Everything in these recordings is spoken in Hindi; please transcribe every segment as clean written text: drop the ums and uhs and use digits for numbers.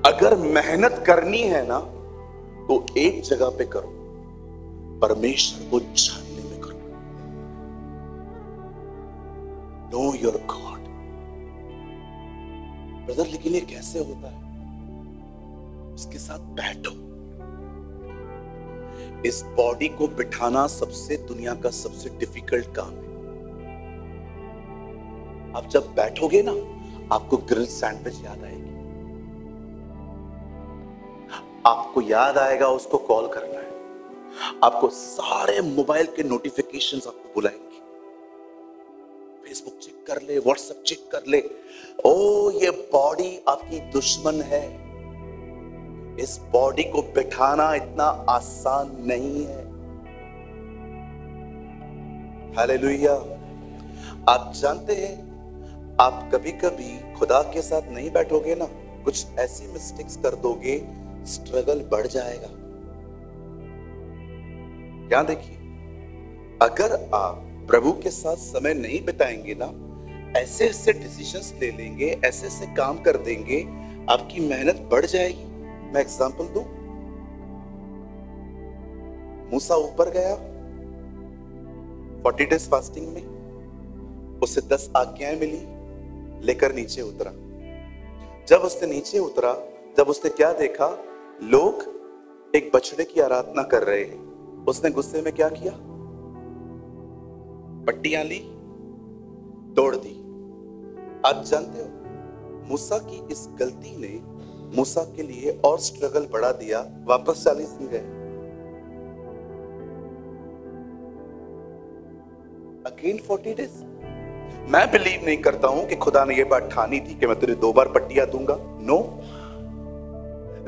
अगर मेहनत करनी है ना तो एक जगह पे करो, परमेश्वर को जानने में करो। Know your God. ब्रदर लेकिन ये कैसे होता है? उसके साथ बैठो। इस बॉडी को बिठाना सबसे दुनिया का सबसे डिफिकल्ट काम है। आप जब बैठोगे ना आपको ग्रिल सैंडविच याद आएगी, आपको याद आएगा उसको कॉल करना है, आपको सारे मोबाइल के नोटिफिकेशंस आपको बुलाएंगे, फेसबुक चेक कर ले, व्हाट्सएप चेक कर ले। ओ ये बॉडी आपकी दुश्मन है। इस बॉडी को बिठाना इतना आसान नहीं है। हालेलुया। आप जानते हैं आप कभी कभी खुदा के साथ नहीं बैठोगे ना, कुछ ऐसी मिस्टेक्स कर दोगे, स्ट्रगल बढ़ जाएगा। क्या देखिए, अगर आप प्रभु के साथ समय नहीं बिताएंगे ना, ऐसे ऐसे डिसीजंस ले लेंगे, ऐसे ऐसे काम कर देंगे, आपकी मेहनत बढ़ जाएगी। मैं एग्जांपल दूं, मूसा ऊपर गया 40 डेज फास्टिंग में, उसे 10 आज्ञाएं मिली, लेकर नीचे उतरा। जब उसने नीचे उतरा, जब उसने क्या देखा, लोग एक बछड़े की आराधना कर रहे हैं, उसने गुस्से में क्या किया, पट्टियां ली, तोड़ दी। आप जानते हो मूसा की इस गलती ने मूसा के लिए और स्ट्रगल बढ़ा दिया। वापस 40 दिन गए, अगेन 40 डेज। मैं बिलीव नहीं करता हूं कि खुदा ने यह बात ठानी थी कि मैं तुझे 2 बार पट्टियां दूंगा, नो।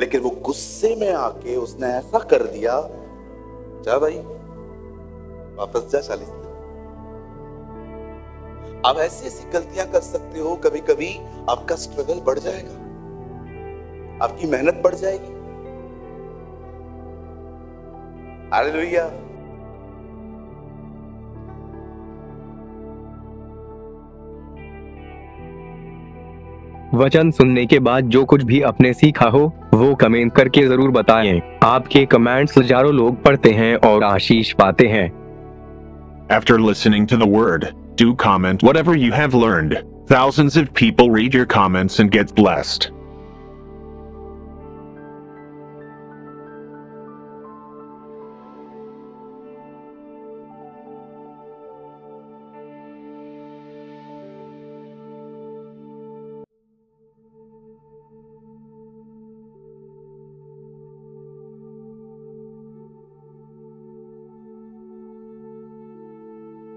लेकिन वो गुस्से में आके उसने ऐसा कर दिया, जा भाई वापस जा 40 दिन। आप ऐसी ऐसी गलतियां कर सकते हो, कभी कभी आपका स्ट्रगल बढ़ जाएगा, आपकी मेहनत बढ़ जाएगी। हालेलुया। वचन सुनने के बाद जो कुछ भी आपने सीखा हो वो कमेंट करके जरूर बताएं। आपके कमेंट्स हजारों लोग पढ़ते हैं और आशीष पाते हैं। After listening to the word, do comment whatever you have learned. Thousands of people read your comments and get blessed.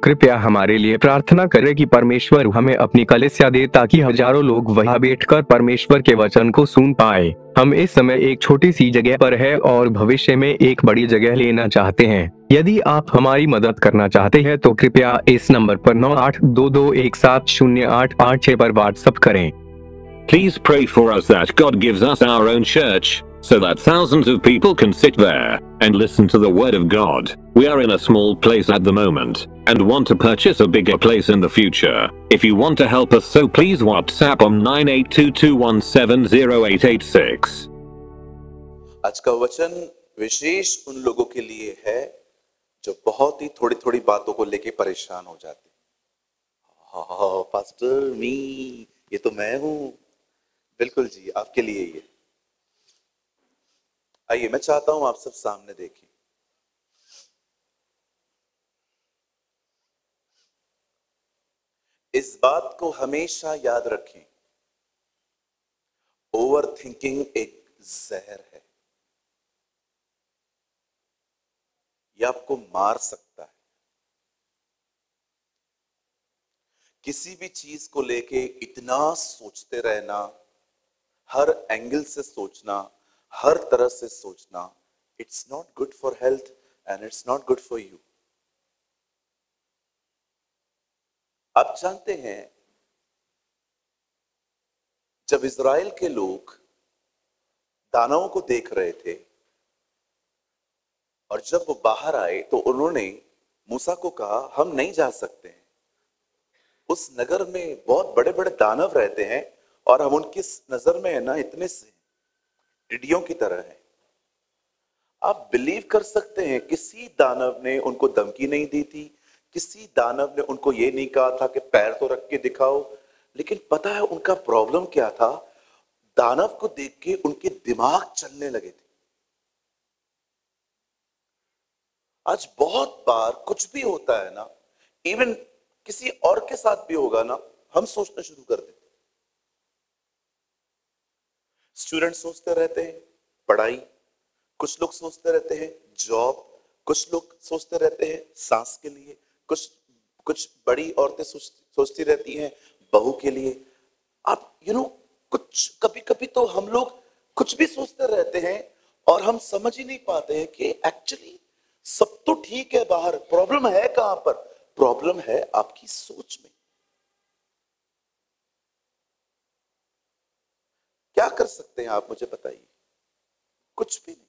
कृपया हमारे लिए प्रार्थना करें कि परमेश्वर हमें अपनी कलीसिया दे ताकि हजारों लोग वहां बैठकर परमेश्वर के वचन को सुन पाए। हम इस समय एक छोटी सी जगह पर है और भविष्य में एक बड़ी जगह लेना चाहते हैं। यदि आप हमारी मदद करना चाहते हैं तो कृपया इस नंबर पर 9822170856 पर व्हाट्सएप करें। Please pray for us that God gives us our own church, so that thousands of people can sit there and listen to the Word of God. We are in a small place at the moment and want to purchase a bigger place in the future. If you want to help us, so please WhatsApp on 9822170886. आज का वचन विशेष उन लोगों के लिए है जो बहुत ही थोड़ी थोड़ी बातों को लेके परेशान हो जाते। हाँ पास्टर मी, ये तो मैं हूं। बिल्कुल जी, आपके लिए ये। आइए, मैं चाहता हूं आप सब सामने देखें। इस बात को हमेशा याद रखें, ओवर थिंकिंग एक जहर है। यह आपको मार सकता है। किसी भी चीज को लेके इतना सोचते रहना, हर एंगल से सोचना, हर तरह से सोचना, it's not good for health and it's not good for you. आप जानते हैं, जब इज़राइल के लोग दानवों को देख रहे थे और जब वो बाहर आए तो उन्होंने मूसा को कहा, हम नहीं जा सकते हैं, उस नगर में बहुत बड़े बड़े दानव रहते हैं और हम उनकी नजर में है ना इतने से टिड्डियों की तरह हैं। आप बिलीव कर सकते हैं, किसी दानव ने उनको धमकी नहीं दी थी, किसी दानव ने उनको ये नहीं कहा था कि पैर तो रख के दिखाओ। लेकिन पता है उनका प्रॉब्लम क्या था? दानव को देख के उनके दिमाग चलने लगे थे। आज बहुत बार कुछ भी होता है ना, इवन किसी और के साथ भी होगा ना, हम सोचना शुरू कर देते। स्टूडेंट सोचते रहते हैं पढ़ाई, कुछ लोग सोचते रहते हैं जॉब, कुछ लोग सोचते रहते हैं सास के लिए, कुछ बड़ी औरतें सोचती रहती हैं बहू के लिए। आप कुछ कभी कभी तो हम लोग कुछ भी सोचते रहते हैं और हम समझ ही नहीं पाते हैं कि एक्चुअली सब तो ठीक है बाहर, प्रॉब्लम है कहां पर? प्रॉब्लम है आपकी सोच में। क्या कर सकते हैं आप, मुझे बताइए? कुछ भी नहीं।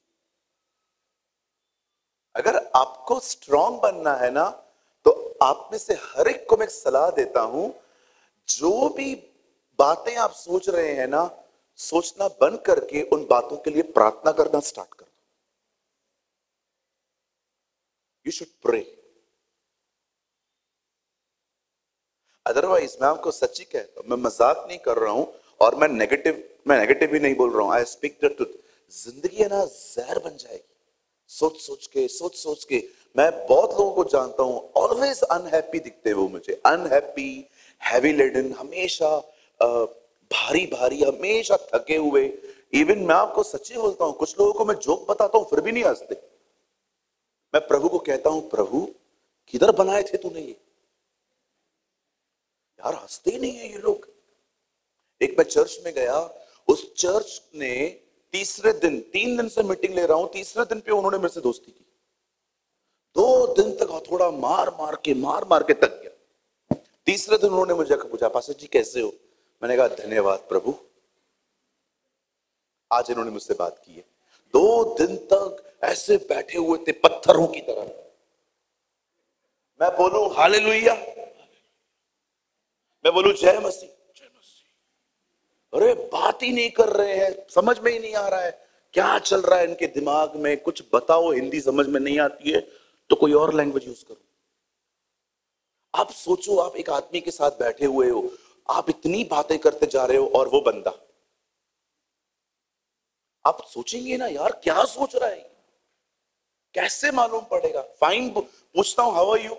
अगर आपको स्ट्रांग बनना है ना, तो आप में से हर एक को मैं सलाह देता हूं, जो भी बातें आप सोच रहे हैं ना, सोचना बंद करके उन बातों के लिए प्रार्थना करना स्टार्ट कर दो। You should pray. अदरवाइज मैं आपको सच्ची कहता हूं, मैं मजाक नहीं कर रहा हूं और मैं नेगेटिव भी नहीं बोल रहा हूं। I speak the truth. जिंदगी है ना जहर बन जाएगी सोच सोच के। मैं बहुत लोगों को जानता हूं, ऑलवेज अनहैप्पी दिखते वो मुझे, अनहैप्पी, हैवी लेडन, हमेशा भारी भारी, हमेशा थके हुए। इवन मैं आपको सच्ची बोलता हूं, कुछ लोगों को मैं जोक बताता हूं फिर भी नहीं हंसते। मैं प्रभु को कहता हूं, प्रभु किधर बनाए थे तूने ये? यार हंसते ही नहीं है ये लोग। एक मैं चर्च में गया, उस चर्च ने तीसरे दिन, 3 दिन से मीटिंग ले रहा हूं, तीसरे दिन पे उन्होंने मेरे से दोस्ती की। 2 दिन तक हथौड़ा मार मार के थक गया। तीसरे दिन उन्होंने मुझे पूछा, पास्टर जी कैसे हो? मैंने कहा धन्यवाद प्रभु, आज इन्होंने मुझसे बात की है। 2 दिन तक ऐसे बैठे हुए थे पत्थरों की तरह। मैं बोलूं हालेलुया, मैं बोलूं जय मसीह, अरे बात ही नहीं कर रहे हैं, समझ में ही नहीं आ रहा है क्या चल रहा है इनके दिमाग में। कुछ बताओ, हिंदी समझ में नहीं आती है तो कोई और लैंग्वेज यूज करो। आप सोचो, आप एक आदमी के साथ बैठे हुए हो, आप इतनी बातें करते जा रहे हो और वो बंदा, आप सोचेंगे ना यार क्या सोच रहा है, कैसे मालूम पड़ेगा? फाइन, पूछता हूं हाउ आर यू।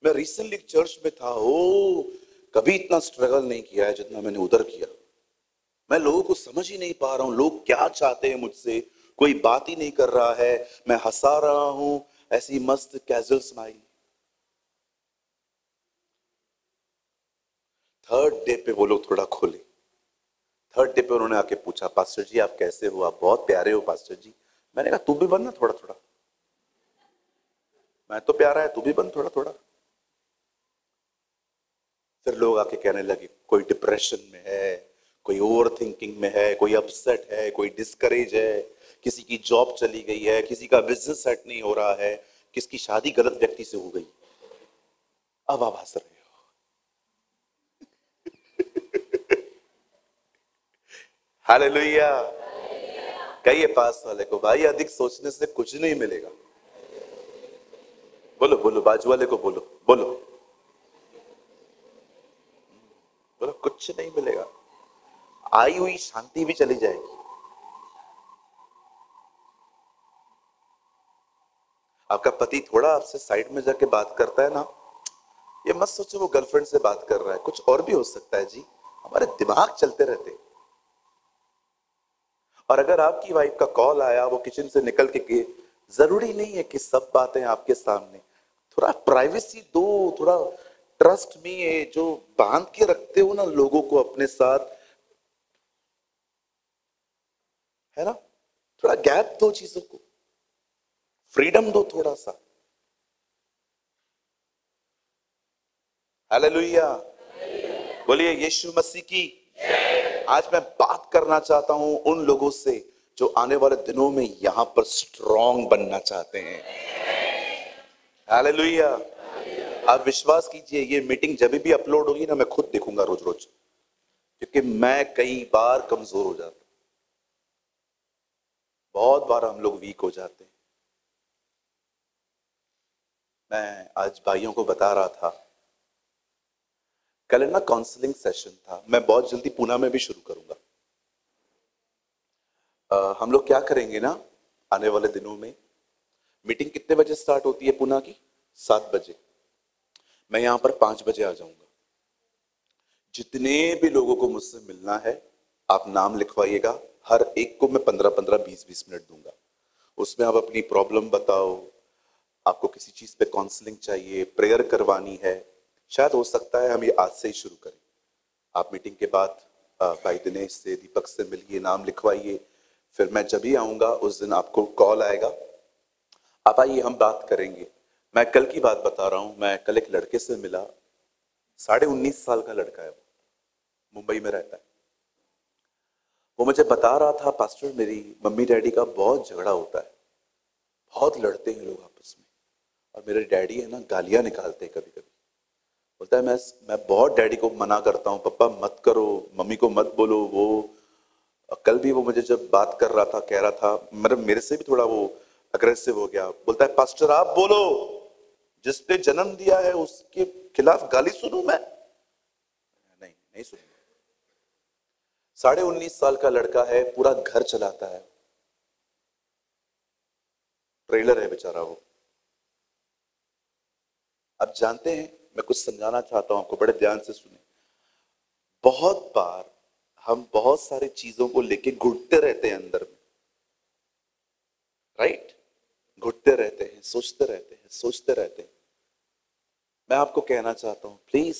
मैं रिसेंटली चर्च में था, कभी इतना स्ट्रगल नहीं किया है जितना मैंने उधर किया। मैं लोगों को समझ ही नहीं पा रहा हूं, लोग क्या चाहते हैं मुझसे, कोई बात ही नहीं कर रहा है। मैं हंसा रहा हूं, ऐसी मस्त कैजुअल स्माइल। थर्ड डे पे वो लोग थोड़ा खोले। थर्ड डे पे उन्होंने आके पूछा, पास्टर जी आप कैसे हो, आप बहुत प्यारे हो पास्टर जी। मैंने कहा तू भी बन ना थोड़ा थोड़ा, मैं तो प्यारा है, तू भी बन थोड़ा थोड़ा। फिर लोग आके कहने लगे कोई डिप्रेशन में है, कोई ओवर थिंकिंग में है, कोई अपसेट है, कोई डिस्करेज है, किसी की जॉब चली गई है, किसी का बिजनेस सेट नहीं हो रहा है, किसकी शादी गलत व्यक्ति से हो गई। अब आप हंस रहे हो। हालेलुया। कहिए पास वाले को, भाई अधिक सोचने से कुछ नहीं मिलेगा। बोलो बोलो, बाजू वाले को बोलो, बोलो बोलो, कुछ नहीं मिलेगा, आई हुई शांति भी चली जाएगी। आपका पति थोड़ा आपसे साइड में जाके बात करता है ना, ये मत सोचो वो गर्लफ्रेंड से बात कर रहा है, कुछ और भी हो सकता है जी। हमारे दिमाग चलते रहते हैं। और अगर आपकी वाइफ का कॉल आया, वो किचन से निकल के, जरूरी नहीं है कि सब बातें आपके सामने, थोड़ा प्राइवेसी दो, थोड़ा ट्रस्ट में, ये जो बांध के रखते हो ना लोगों को अपने साथ, है ना, थोड़ा गैप दो चीजों को, फ्रीडम दो थोड़ा सा। हालेलुया, बोलिए यीशु मसीह की। आज मैं बात करना चाहता हूं उन लोगों से जो आने वाले दिनों में यहां पर स्ट्रांग बनना चाहते हैं। हालेलुया। आप विश्वास कीजिए, ये मीटिंग जब भी अपलोड होगी ना, मैं खुद देखूंगा रोज रोज, क्योंकि मैं कई बार कमजोर हो जाता, बहुत बार हम लोग वीक हो जाते हैं। मैं आज भाइयों को बता रहा था, कल ना काउंसलिंग सेशन था, मैं बहुत जल्दी पूना में भी शुरू करूंगा। हम लोग क्या करेंगे ना, आने वाले दिनों में मीटिंग कितने बजे स्टार्ट होती है पूना की? 7 बजे। मैं यहां पर 5 बजे आ जाऊंगा। जितने भी लोगों को मुझसे मिलना है आप नाम लिखवाइएगा, हर एक को मैं 15-15, 20-20 मिनट दूंगा। उसमें आप अपनी प्रॉब्लम बताओ, आपको किसी चीज पे काउंसलिंग चाहिए, प्रेयर करवानी है, शायद हो सकता है हम ये आज से ही शुरू करें। आप मीटिंग के बाद भाई दिनेश से, दीपक से मिलिए, नाम लिखवाइए, फिर मैं जब ही आऊंगा उस दिन आपको कॉल आएगा, आप आइए, हम बात करेंगे। मैं कल की बात बता रहा हूं, मैं कल एक लड़के से मिला, 19.5 साल का लड़का है, वो मुंबई में रहता है। वो मुझे बता रहा था, पास्टर मेरी मम्मी डैडी का बहुत झगड़ा होता है, बहुत लड़ते हैं लोग आपस में, और मेरे डैडी है ना गालियां निकालते हैं कभी कभी। बोलता है मैं बहुत डैडी को मना करता हूँ, पापा मत करो, मम्मी को मत बोलो। वो कल भी वो मुझे जब बात कर रहा था, कह रहा था, मतलब मेरे से भी थोड़ा वो अग्रेसिव हो गया। बोलता है पास्टर आप बोलो, जिसने जन्म दिया है उसके खिलाफ गाली सुनूं मैं? नहीं, नहीं सुनूंगा। 19.5 साल का लड़का है, पूरा घर चलाता है, ट्रेलर है बेचारा वो। आप जानते हैं, मैं कुछ समझाना चाहता हूं आपको, बड़े ध्यान से सुने। बहुत बार हम बहुत सारी चीजों को लेके घुटते रहते हैं अंदर में, राइट? घुटते रहते हैं, सोचते रहते हैं, सोचते रहते हैं। मैं आपको कहना चाहता हूं, प्लीज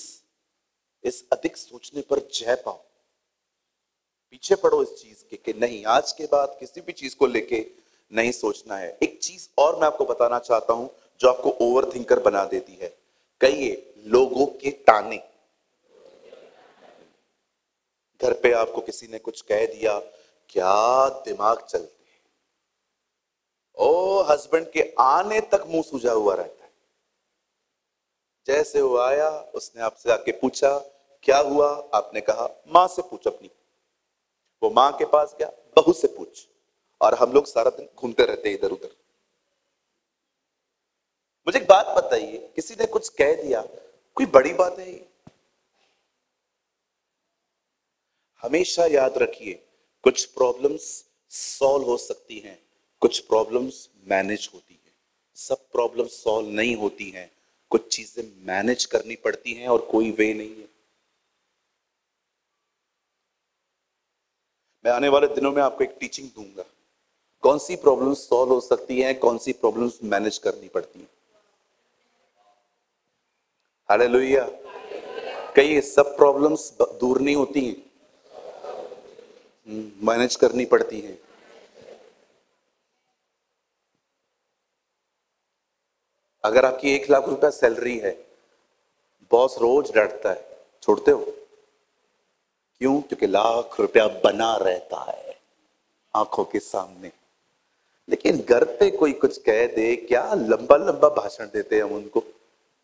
इस अधिक सोचने पर जय पाओ, पीछे पड़ो इस चीज के कि नहीं, आज के बाद किसी भी चीज को लेके नहीं सोचना है। एक चीज और मैं आपको बताना चाहता हूं जो आपको ओवर थिंकर बना देती है। कहिए, लोगों के ताने। घर पे आपको किसी ने कुछ कह दिया, क्या दिमाग चलते हैं, ओ हस्बैंड के आने तक मुंह सूजा हुआ रहता है। जैसे वो आया, उसने आपसे आके पूछा क्या हुआ, आपने कहा मां से पूछ अपनी। वो मां के पास गया, बहू से पूछ, और हम लोग सारा दिन घूमते रहते हैं इधर उधर। मुझे एक बात बताइए, किसी ने कुछ कह दिया, कोई बड़ी बात है ये? हमेशा याद रखिए, कुछ प्रॉब्लम्स सॉल्व हो सकती हैं, कुछ प्रॉब्लम्स मैनेज होती हैं। सब प्रॉब्लम्स सॉल्व नहीं होती हैं, कुछ चीजें मैनेज करनी पड़ती हैं, और कोई वे नहीं है। मैं आने वाले दिनों में आपको एक टीचिंग दूंगा, कौन सी प्रॉब्लम्स सॉल्व हो सकती हैं, कौन सी प्रॉब्लम्स मैनेज करनी पड़ती हैं। हालेलुया। कई सब प्रॉब्लम्स दूर नहीं होती हैं, मैनेज करनी पड़ती हैं। अगर आपकी 1 लाख रुपया सैलरी है, बॉस रोज डांटता है, छोड़ते हो? क्यों? क्योंकि 1 लाख रुपया बना रहता है आंखों के सामने। लेकिन घर पे कोई कुछ कह दे, क्या लंबा लंबा भाषण देते हैं हम उनको,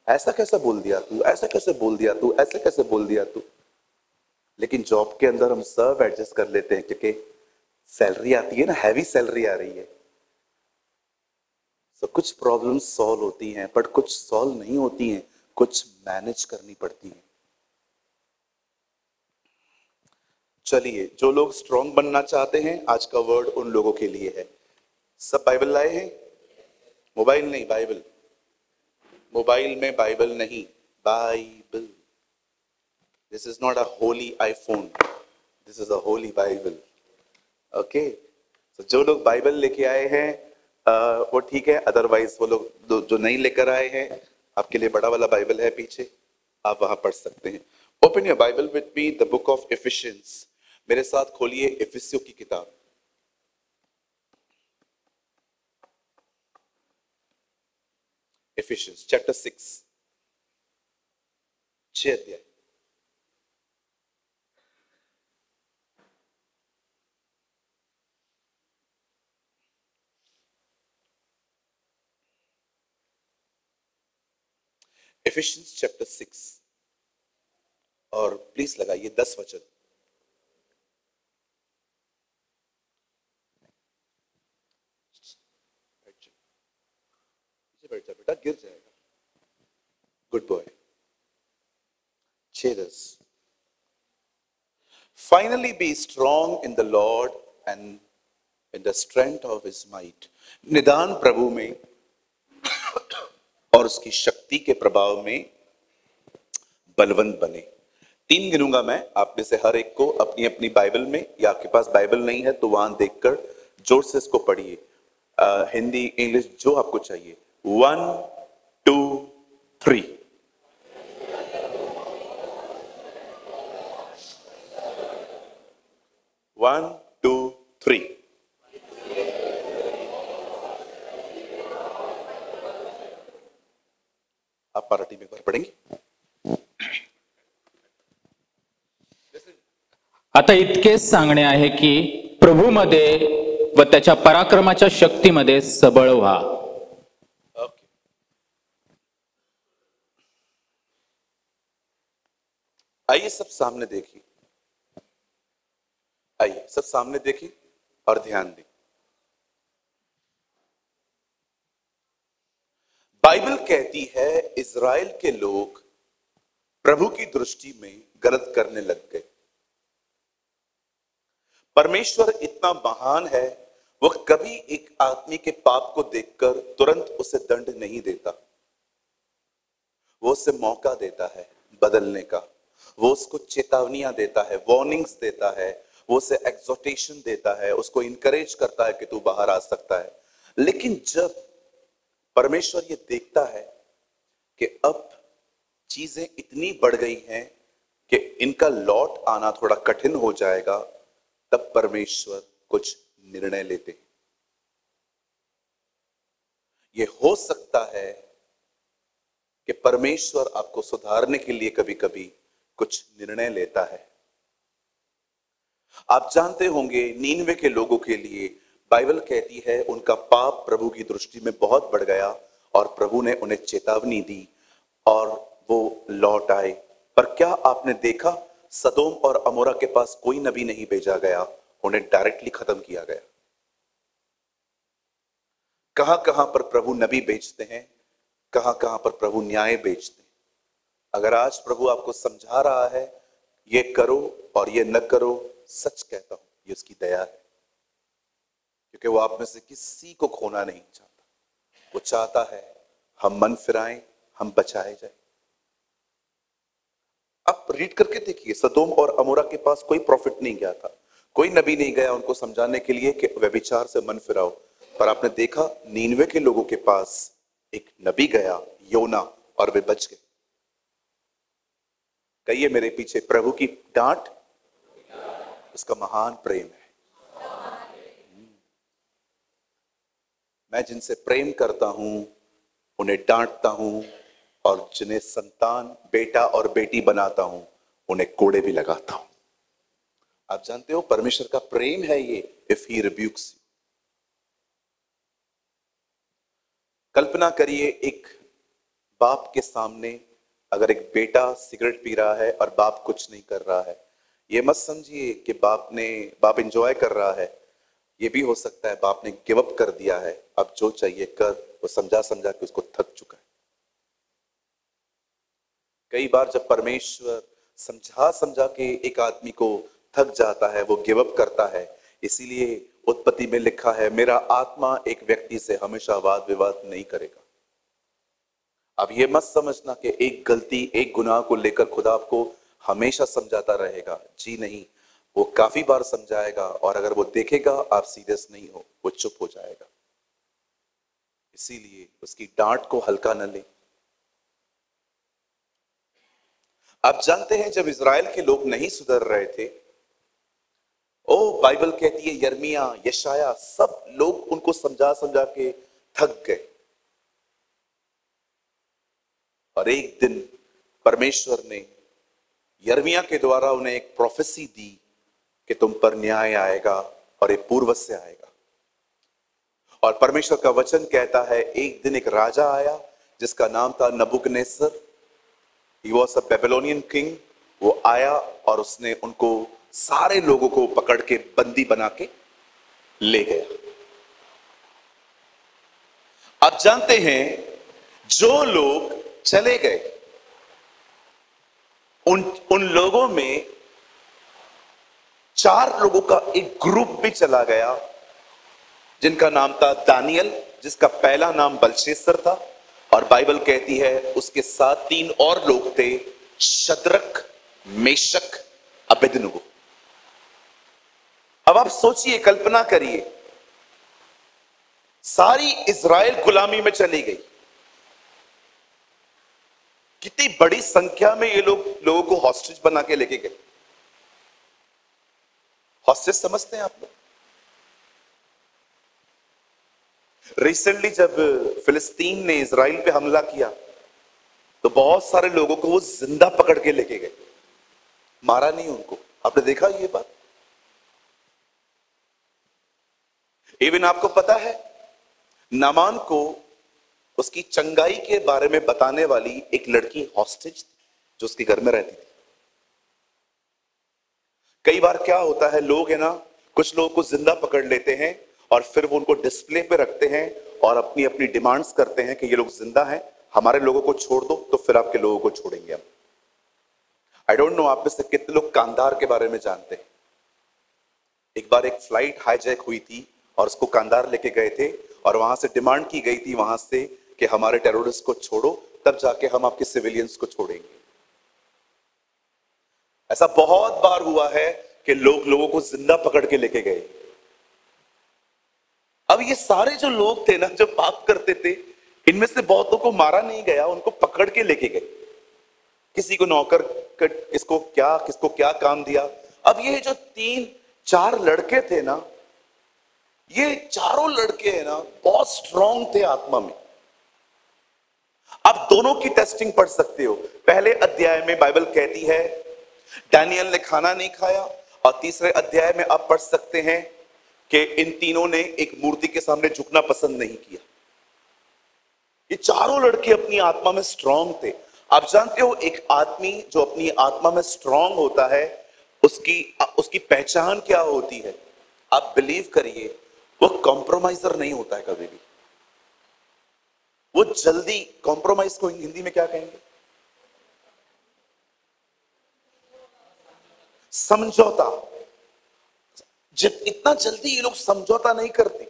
ऐसा कैसे बोल दिया तू, ऐसा कैसे बोल दिया तू, ऐसे कैसे बोल दिया तू। लेकिन जॉब के अंदर हम सब एडजस्ट कर लेते हैं, क्योंकि सैलरी आती है ना, हैवी सैलरी आ रही है। तो कुछ प्रॉब्लम्स सॉल्व होती हैं, बट कुछ सॉल्व नहीं होती हैं, कुछ मैनेज करनी पड़ती हैं। चलिए, जो लोग स्ट्रांग बनना चाहते हैं, आज का वर्ड उन लोगों के लिए है। सब बाइबल लाए हैं? मोबाइल नहीं, बाइबल। मोबाइल में बाइबल नहीं, Bible. This is not a Holi iPhone, this is a Holi Bible. Okay, तो जो लोग बाइबल लेके आए हैं वो ठीक है, अदरवाइज वो लोग जो नहीं लेकर आए हैं, आपके लिए बड़ा वाला बाइबल है पीछे, आप वहां पढ़ सकते हैं। Open your Bible with me, the book of efficiency. मेरे साथ खोलिए इफिसियों की किताब। एफिशिएंस चैप्टर 6, 6 अध्याय। एफिशिएंस चैप्टर 6, और प्लीज लगाइए 10 वचन। बैठ जा बेटा, गिर जाएगा। Good boy. 6:10। Finally be strong in the Lord and in the strength of his might. निदान प्रभु में और उसकी शक्ति के प्रभाव में बलवंत बने। 3 गिनूंगा मैं, आप में से हर एक को अपनी अपनी बाइबल में, या आपके पास बाइबल नहीं है तो वहां देखकर जोर से इसको पढ़िए, हिंदी इंग्लिश जो आपको चाहिए। 1 2 3। One two three. आप मराठी में एक बार पढ़ेंगे? आता इतकेच सांगणे आहे की प्रभूमध्ये व त्याच्या पराक्रमाच्या शक्तीमध्ये सबळ व्हा। ओके, आइए सब सामने देखिए, आइए सब सामने देखिए और ध्यान दें। बाइबल कहती है इज़राइल के लोग प्रभु की दृष्टि में गलत करने लग गए। परमेश्वर इतना महान है, वह कभी एक आदमी के पाप को देखकर तुरंत उसे दंड नहीं देता। वो उसे मौका देता है बदलने का, वो उसको चेतावनियां देता है, वार्निंग्स देता है, वो उसे एक्सोर्टेशन देता है, उसको इनकरेज करता है कि तू बाहर आ सकता है। लेकिन जब परमेश्वर ये देखता है कि अब चीजें इतनी बढ़ गई हैं कि इनका लौट आना थोड़ा कठिन हो जाएगा, तब परमेश्वर कुछ निर्णय लेते हैं। ये हो सकता है कि परमेश्वर आपको सुधारने के लिए कभी कभी कुछ निर्णय लेता है। आप जानते होंगे नीनवे के लोगों के लिए बाइबल कहती है उनका पाप प्रभु की दृष्टि में बहुत बढ़ गया और प्रभु ने उन्हें चेतावनी दी और वो लौट आए। पर क्या आपने देखा, सदोम और अमोरा के पास कोई नबी नहीं भेजा गया, उन्हें डायरेक्टली खत्म किया गया। कहां कहां पर प्रभु नबी भेजते हैं, कहां कहां पर प्रभु न्याय भेजते हैं। अगर आज प्रभु आपको समझा रहा है ये करो और ये न करो, सच कहता हूं ये उसकी दया है, क्योंकि वो आप में से किसी को खोना नहीं चाहता। वो चाहता है हम मन फिराएं, हम बचाए जाए। आप रीड करके देखिए, सदोम और अमोरा के पास कोई प्रॉफिट नहीं गया था, कोई नबी नहीं गया उनको समझाने के लिए कि व्यभिचार से मन फिराओ, पर आपने देखा नीनवे के लोगों के पास एक नबी गया, योना, और वे बच गए। कहिए मेरे पीछे, प्रभु की डांट उसका महान प्रेम है। मैं जिनसे प्रेम करता हूं उन्हें डांटता हूं, और जिन्हें संतान, बेटा और बेटी बनाता हूं उन्हें कोड़े भी लगाता हूं। आप जानते हो परमेश्वर का प्रेम है ये, इफ ही रिब्यूक्स यू। कल्पना करिए एक बाप के सामने अगर एक बेटा सिगरेट पी रहा है और बाप कुछ नहीं कर रहा है। ये मत समझिए कि बाप एंजॉय कर रहा है, ये भी हो सकता है बाप ने गिव अप कर दिया है, अब जो चाहिए कर, वो समझा समझा के उसको थक चुका है। कई बार जब परमेश्वर समझा समझा के एक आदमी को थक जाता है, वो गिव अप करता है। इसीलिए उत्पत्ति में लिखा है, मेरा आत्मा एक व्यक्ति से हमेशा वाद विवाद नहीं करेगा। अब ये मत समझना कि एक गलती, एक गुनाह को लेकर खुदा आपको हमेशा समझाता रहेगा। जी नहीं, वो काफी बार समझाएगा, और अगर वो देखेगा आप सीरियस नहीं हो, वो चुप हो जाएगा। इसीलिए उसकी डांट को हल्का न ले। आप जानते हैं जब इजराइल के लोग नहीं सुधर रहे थे, बाइबल कहती है यर्मिया, यशाया, सब लोग उनको समझा समझा के थक गए। और एक दिन परमेश्वर ने यर्मिया के द्वारा उन्हें एक प्रोफेसी दी कि तुम पर न्याय आएगा और एक पूर्व से आएगा। और परमेश्वर का वचन कहता है एक दिन एक राजा आया जिसका नाम था Nebuchadnezzar. He was a Babylonian king. वो आया और उसने उनको सारे लोगों को पकड़ के बंदी बना के ले गया। आप जानते हैं जो लोग चले गए उन लोगों में 4 लोगों का एक ग्रुप भी चला गया जिनका नाम था दानियल, जिसका पहला नाम बलशेसर था, और बाइबल कहती है उसके साथ 3 और लोग थे, शद्रक, मेशक, अबेदनगो। अब आप सोचिए, कल्पना करिए, सारी इजराइल गुलामी में चली गई। कितनी बड़ी संख्या में ये लोगों को हॉस्टेज बना के लेके गए। हॉस्टेज समझते हैं आप लोग? रिसेंटली जब फिलिस्तीन ने इजराइल पे हमला किया तो बहुत सारे लोगों को वो जिंदा पकड़ के लेके गए, मारा नहीं उनको। आपने देखा ये बात? इवन आपको पता है नामान को उसकी चंगाई के बारे में बताने वाली एक लड़की हॉस्टेज थी जो उसके घर में रहती थी। कई बार क्या होता है, लोग है ना, कुछ लोगों को जिंदा पकड़ लेते हैं और फिर वो उनको डिस्प्ले पे रखते हैं और अपनी अपनी डिमांड्स करते हैं कि ये लोग जिंदा हैं, हमारे लोगों को छोड़ दो तो फिर आपके लोगों को छोड़ेंगे हम। आई डोंट नो आप में से कितने लोग कांधार के बारे में जानते हैं। एक बार एक फ्लाइट हाईजैक हुई थी और उसको कांधार लेके गए थे और वहां से डिमांड की गई थी वहां से कि हमारे टेररिस्ट को छोड़ो, तब जाके हम आपके सिविलियंस को छोड़ेंगे। ऐसा बहुत बार हुआ है कि लोगों को जिंदा पकड़ के लेके गए। अब ये सारे जो लोग थे ना, जो पाप करते थे, इनमें से बहुतों को मारा नहीं गया, उनको पकड़ के लेके गए। किसी को नौकर, किसको क्या काम दिया। अब ये जो 3-4 लड़के थे ना, ये चारों लड़के हैं ना, बहुत स्ट्रांग थे आत्मा में। आप दोनों की टेस्टिंग पढ़ सकते हो। पहले अध्याय में बाइबल कहती है दानियल ने खाना नहीं खाया, और तीसरे अध्याय में आप पढ़ सकते हैं कि इन तीनों ने एक मूर्ति के सामने झुकना पसंद नहीं किया। ये चारों लड़के अपनी आत्मा में स्ट्रांग थे। आप जानते हो एक आदमी जो अपनी आत्मा में स्ट्रांग होता है, उसकी पहचान क्या होती है? आप बिलीव करिए, वो कॉम्प्रोमाइजर नहीं होता है कभी भी। वो जल्दी, कॉम्प्रोमाइज को हिंदी में क्या कहेंगे? समझौता। इतना जल्दी ये लोग समझौता नहीं करते।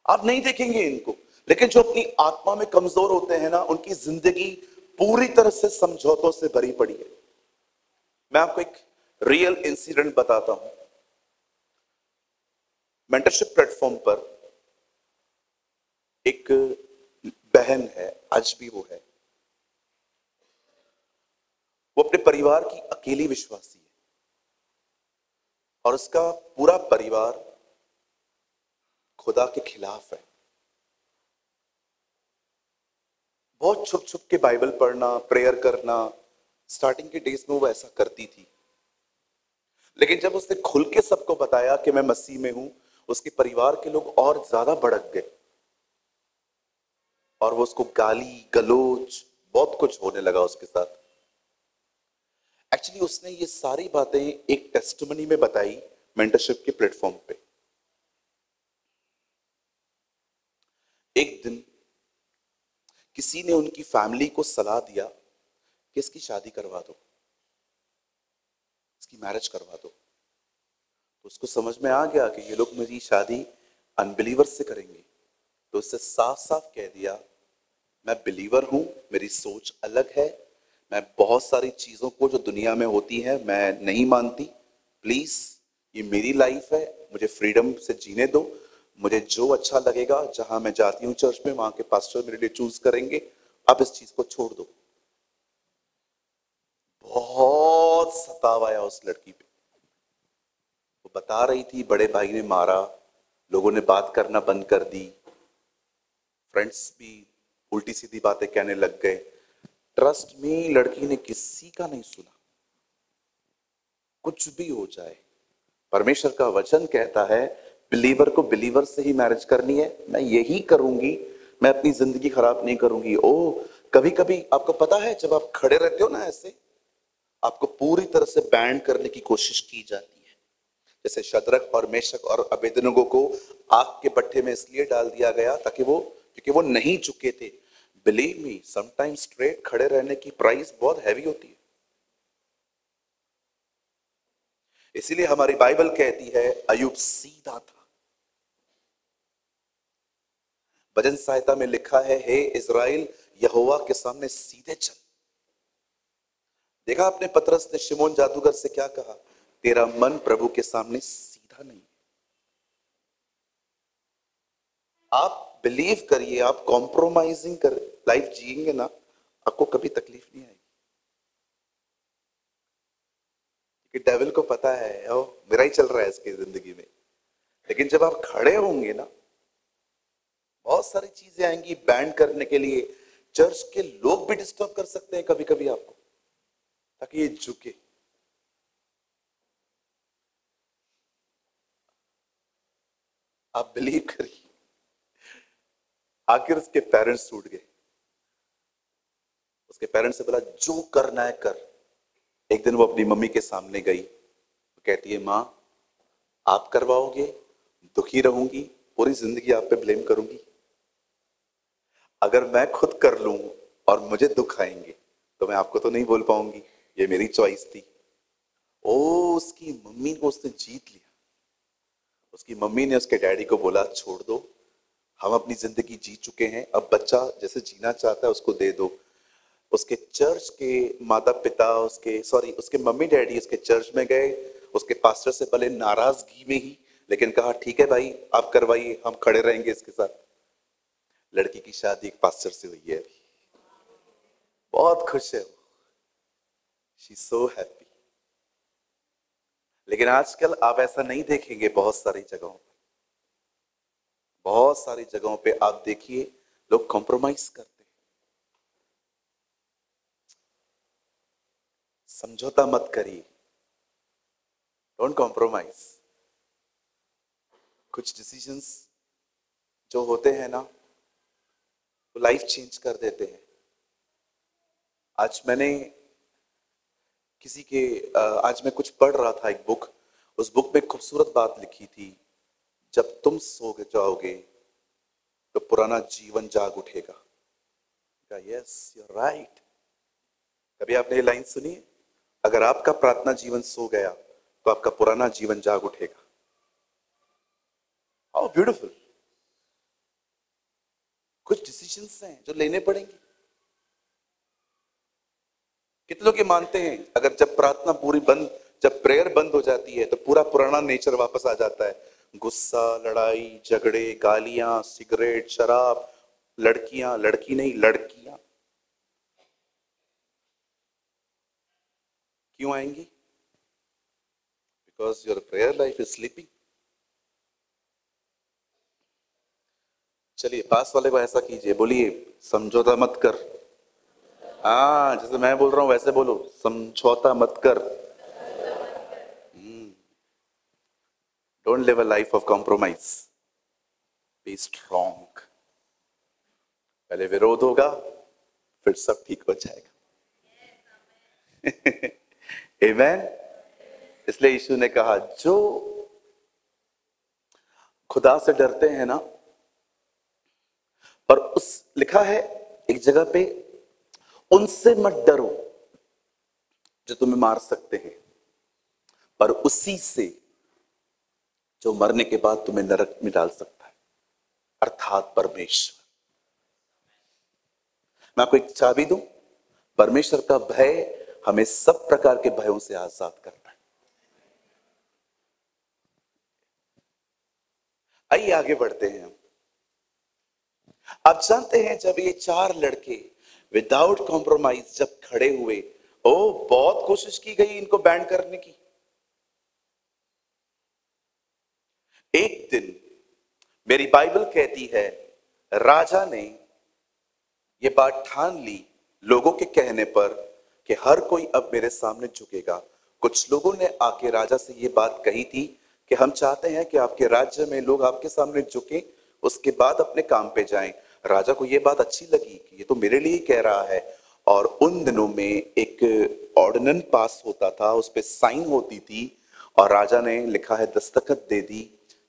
आप नहीं देखेंगे इनको, लेकिन जो अपनी आत्मा में कमजोर होते हैं ना, उनकी जिंदगी पूरी तरह से समझौतों से भरी पड़ी है। मैं आपको एक रियल इंसिडेंट बताता हूं। मेंटरशिप प्लेटफॉर्म पर एक बहन है, आज भी वो है, वो अपने परिवार की अकेली विश्वासी है और उसका पूरा परिवार खुदा के खिलाफ है। बहुत छुप छुप के बाइबल पढ़ना, प्रेयर करना, स्टार्टिंग के डेज में वो ऐसा करती थी, लेकिन जब उसने खुल के सबको बताया कि मैं मसीह में हूं, उसके परिवार के लोग और ज्यादा भड़क गए और वो उसको गाली गलोच बहुत कुछ होने लगा उसके साथ। एक्चुअली उसने ये सारी बातें एक टेस्टिमनी में बताई मेंटरशिप के प्लेटफॉर्म पे। एक दिन किसी ने उनकी फैमिली को सलाह दिया कि इसकी शादी करवा दो, इसकी मैरिज करवा दो। तो उसको समझ में आ गया कि ये लोग मेरी शादी अनबिलीवर से करेंगे, तो उससे साफ साफ कह दिया, मैं बिलीवर हूं, मेरी सोच अलग है, मैं बहुत सारी चीजों को जो दुनिया में होती है मैं नहीं मानती, प्लीज ये मेरी लाइफ है, मुझे फ्रीडम से जीने दो, मुझे जो अच्छा लगेगा, जहां मैं जाती हूँ चर्च में वहां के पास्टर मेरे लिए चूज करेंगे, अब इस चीज को छोड़ दो। बहुत सताव आया उस लड़की पे। वो बता रही थी बड़े भाई ने मारा, लोगों ने बात करना बंद कर दी, फ्रेंड्स भी उल्टी सीधी बातें कहने लग गए। ट्रस्ट में लड़की ने किसी का नहीं सुना। कुछ भी हो जाए, परमेश्वर का वचन कहता है बिलीवर को बिलीवर से ही मैरिज करनी है, मैं यही करूंगी, मैं अपनी जिंदगी खराब नहीं करूंगी। ओ कभी कभी आपको पता है जब आप खड़े रहते हो ना ऐसे, आपको पूरी तरह से बैंड करने की कोशिश की जाती है। जैसे शद्रक और मेशक और अबेदनगो को आग के भट्ठे में इसलिए डाल दिया गया क्योंकि वो नहीं झुके थे। बिलीव मी, समटाइम्स स्ट्रेट खड़े रहने की प्राइस बहुत हैवी होती है। इसीलिए हमारी बाइबल कहती है अय्यूब सीधा था। भजन संहिता में लिखा है, हे इज़राइल यहोवा के सामने सीधे चल। देखा आपने पतरस ने शिमोन जादूगर से क्या कहा, तेरा मन प्रभु के सामने सीधा नहीं। आप बिलीव करिए, आप कॉम्प्रोमाइजिंग कर लाइफ जिएंगे ना, आपको कभी तकलीफ नहीं आएगी। कि डेविल को पता है ओ मेरा ही चल रहा है इसकी जिंदगी में, लेकिन जब आप खड़े होंगे ना, बहुत सारी चीजें आएंगी बैंड करने के लिए। चर्च के लोग भी डिस्टर्ब कर सकते हैं कभी कभी आपको, ताकि ये झुके। आप बिलीव करिए, आखिर उसके पेरेंट्स टूट गए। उसके पेरेंट्स से बोला जो करना है कर। एक दिन वो अपनी मम्मी के सामने गई, वो कहती है माँ आप करवाओगे, दुखी रहूंगी, पूरी जिंदगी आप पे ब्लेम करूंगी। अगर मैं खुद कर लूं और मुझे दुख आएंगे तो मैं आपको तो नहीं बोल पाऊंगी, ये मेरी चॉइस थी। ओ उसकी मम्मी को उसने जीत लिया। उसकी मम्मी ने उसके डैडी को बोला छोड़ दो, हम अपनी जिंदगी जी चुके हैं, अब बच्चा जैसे जीना चाहता है उसको दे दो। उसके चर्च के माता पिता, उसके मम्मी डैडी उसके चर्च में गए, उसके पास्टर से भले नाराजगी में ही, लेकिन कहा ठीक है भाई आप करवाइए, हम खड़े रहेंगे इसके साथ। लड़की की शादी एक पास्टर से हुई है, अभी बहुत खुश है वो, शी सो हैप्पी। लेकिन आजकल आप ऐसा नहीं देखेंगे। बहुत सारी जगहों पे आप देखिए लोग कॉम्प्रोमाइज करते हैं। समझौता मत करिए, डोंट कॉम्प्रोमाइज। कुछ डिसीजंस जो होते हैं ना, वो लाइफ चेंज कर देते हैं। आज मैं कुछ पढ़ रहा था एक बुक, उस बुक में खूबसूरत बात लिखी थी, जब तुम सो जाओगे तो पुराना जीवन जाग उठेगा। Yes you are right. कभी आपने ये लाइन सुनी है? अगर आपका प्रार्थना जीवन सो गया तो आपका पुराना जीवन जाग उठेगा। How beautiful. कुछ डिसीजंस हैं जो लेने पड़ेंगे। कितने लोग ये मानते हैं अगर जब प्रार्थना पूरी बंद, जब प्रेयर बंद हो जाती है तो पूरा पुराना नेचर वापस आ जाता है। गुस्सा, लड़ाई झगड़े, गालियां, सिगरेट, शराब, लड़कियां, लड़की नहीं लड़कियां। क्यों आएंगी? Because your prayer life is sleeping. चलिए पास वाले को ऐसा कीजिए, बोलिए समझौता मत कर। हाँ, जैसे मैं बोल रहा हूं वैसे बोलो, समझौता मत कर। Don't live a life of compromise, be strong. पहले विरोध होगा, फिर सब ठीक हो जाएगा। आमेन। इसलिए यीशु ने कहा जो खुदा से डरते हैं ना, और उस लिखा है एक जगह पे, उनसे मत डरो जो तुम्हें मार सकते हैं, पर उसी से जो मरने के बाद तुम्हें नरक में डाल सकता है, अर्थात परमेश्वर। मैं आपको एक चाबी दूं, परमेश्वर का भय हमें सब प्रकार के भयों से आजाद करता है। आइए आगे बढ़ते हैं। आप जानते हैं जब ये 4 लड़के विदाउट कॉम्प्रोमाइज जब खड़े हुए, बहुत कोशिश की गई इनको बैंड करने की। एक दिन मेरी बाइबल कहती है राजा ने यह बात ठान ली लोगों के कहने पर कि हर कोई अब मेरे सामने झुकेगा। कुछ लोगों ने आके राजा से यह बात कही थी कि हम चाहते हैं कि आपके राज्य में लोग आपके सामने झुकें, उसके बाद अपने काम पे जाएं। राजा को यह बात अच्छी लगी कि ये तो मेरे लिए ही कह रहा है। और उन दिनों में एक ऑर्डिनेंस पास होता था, उस पर साइन होती थी, और राजा ने लिखा है, दस्तखत दे दी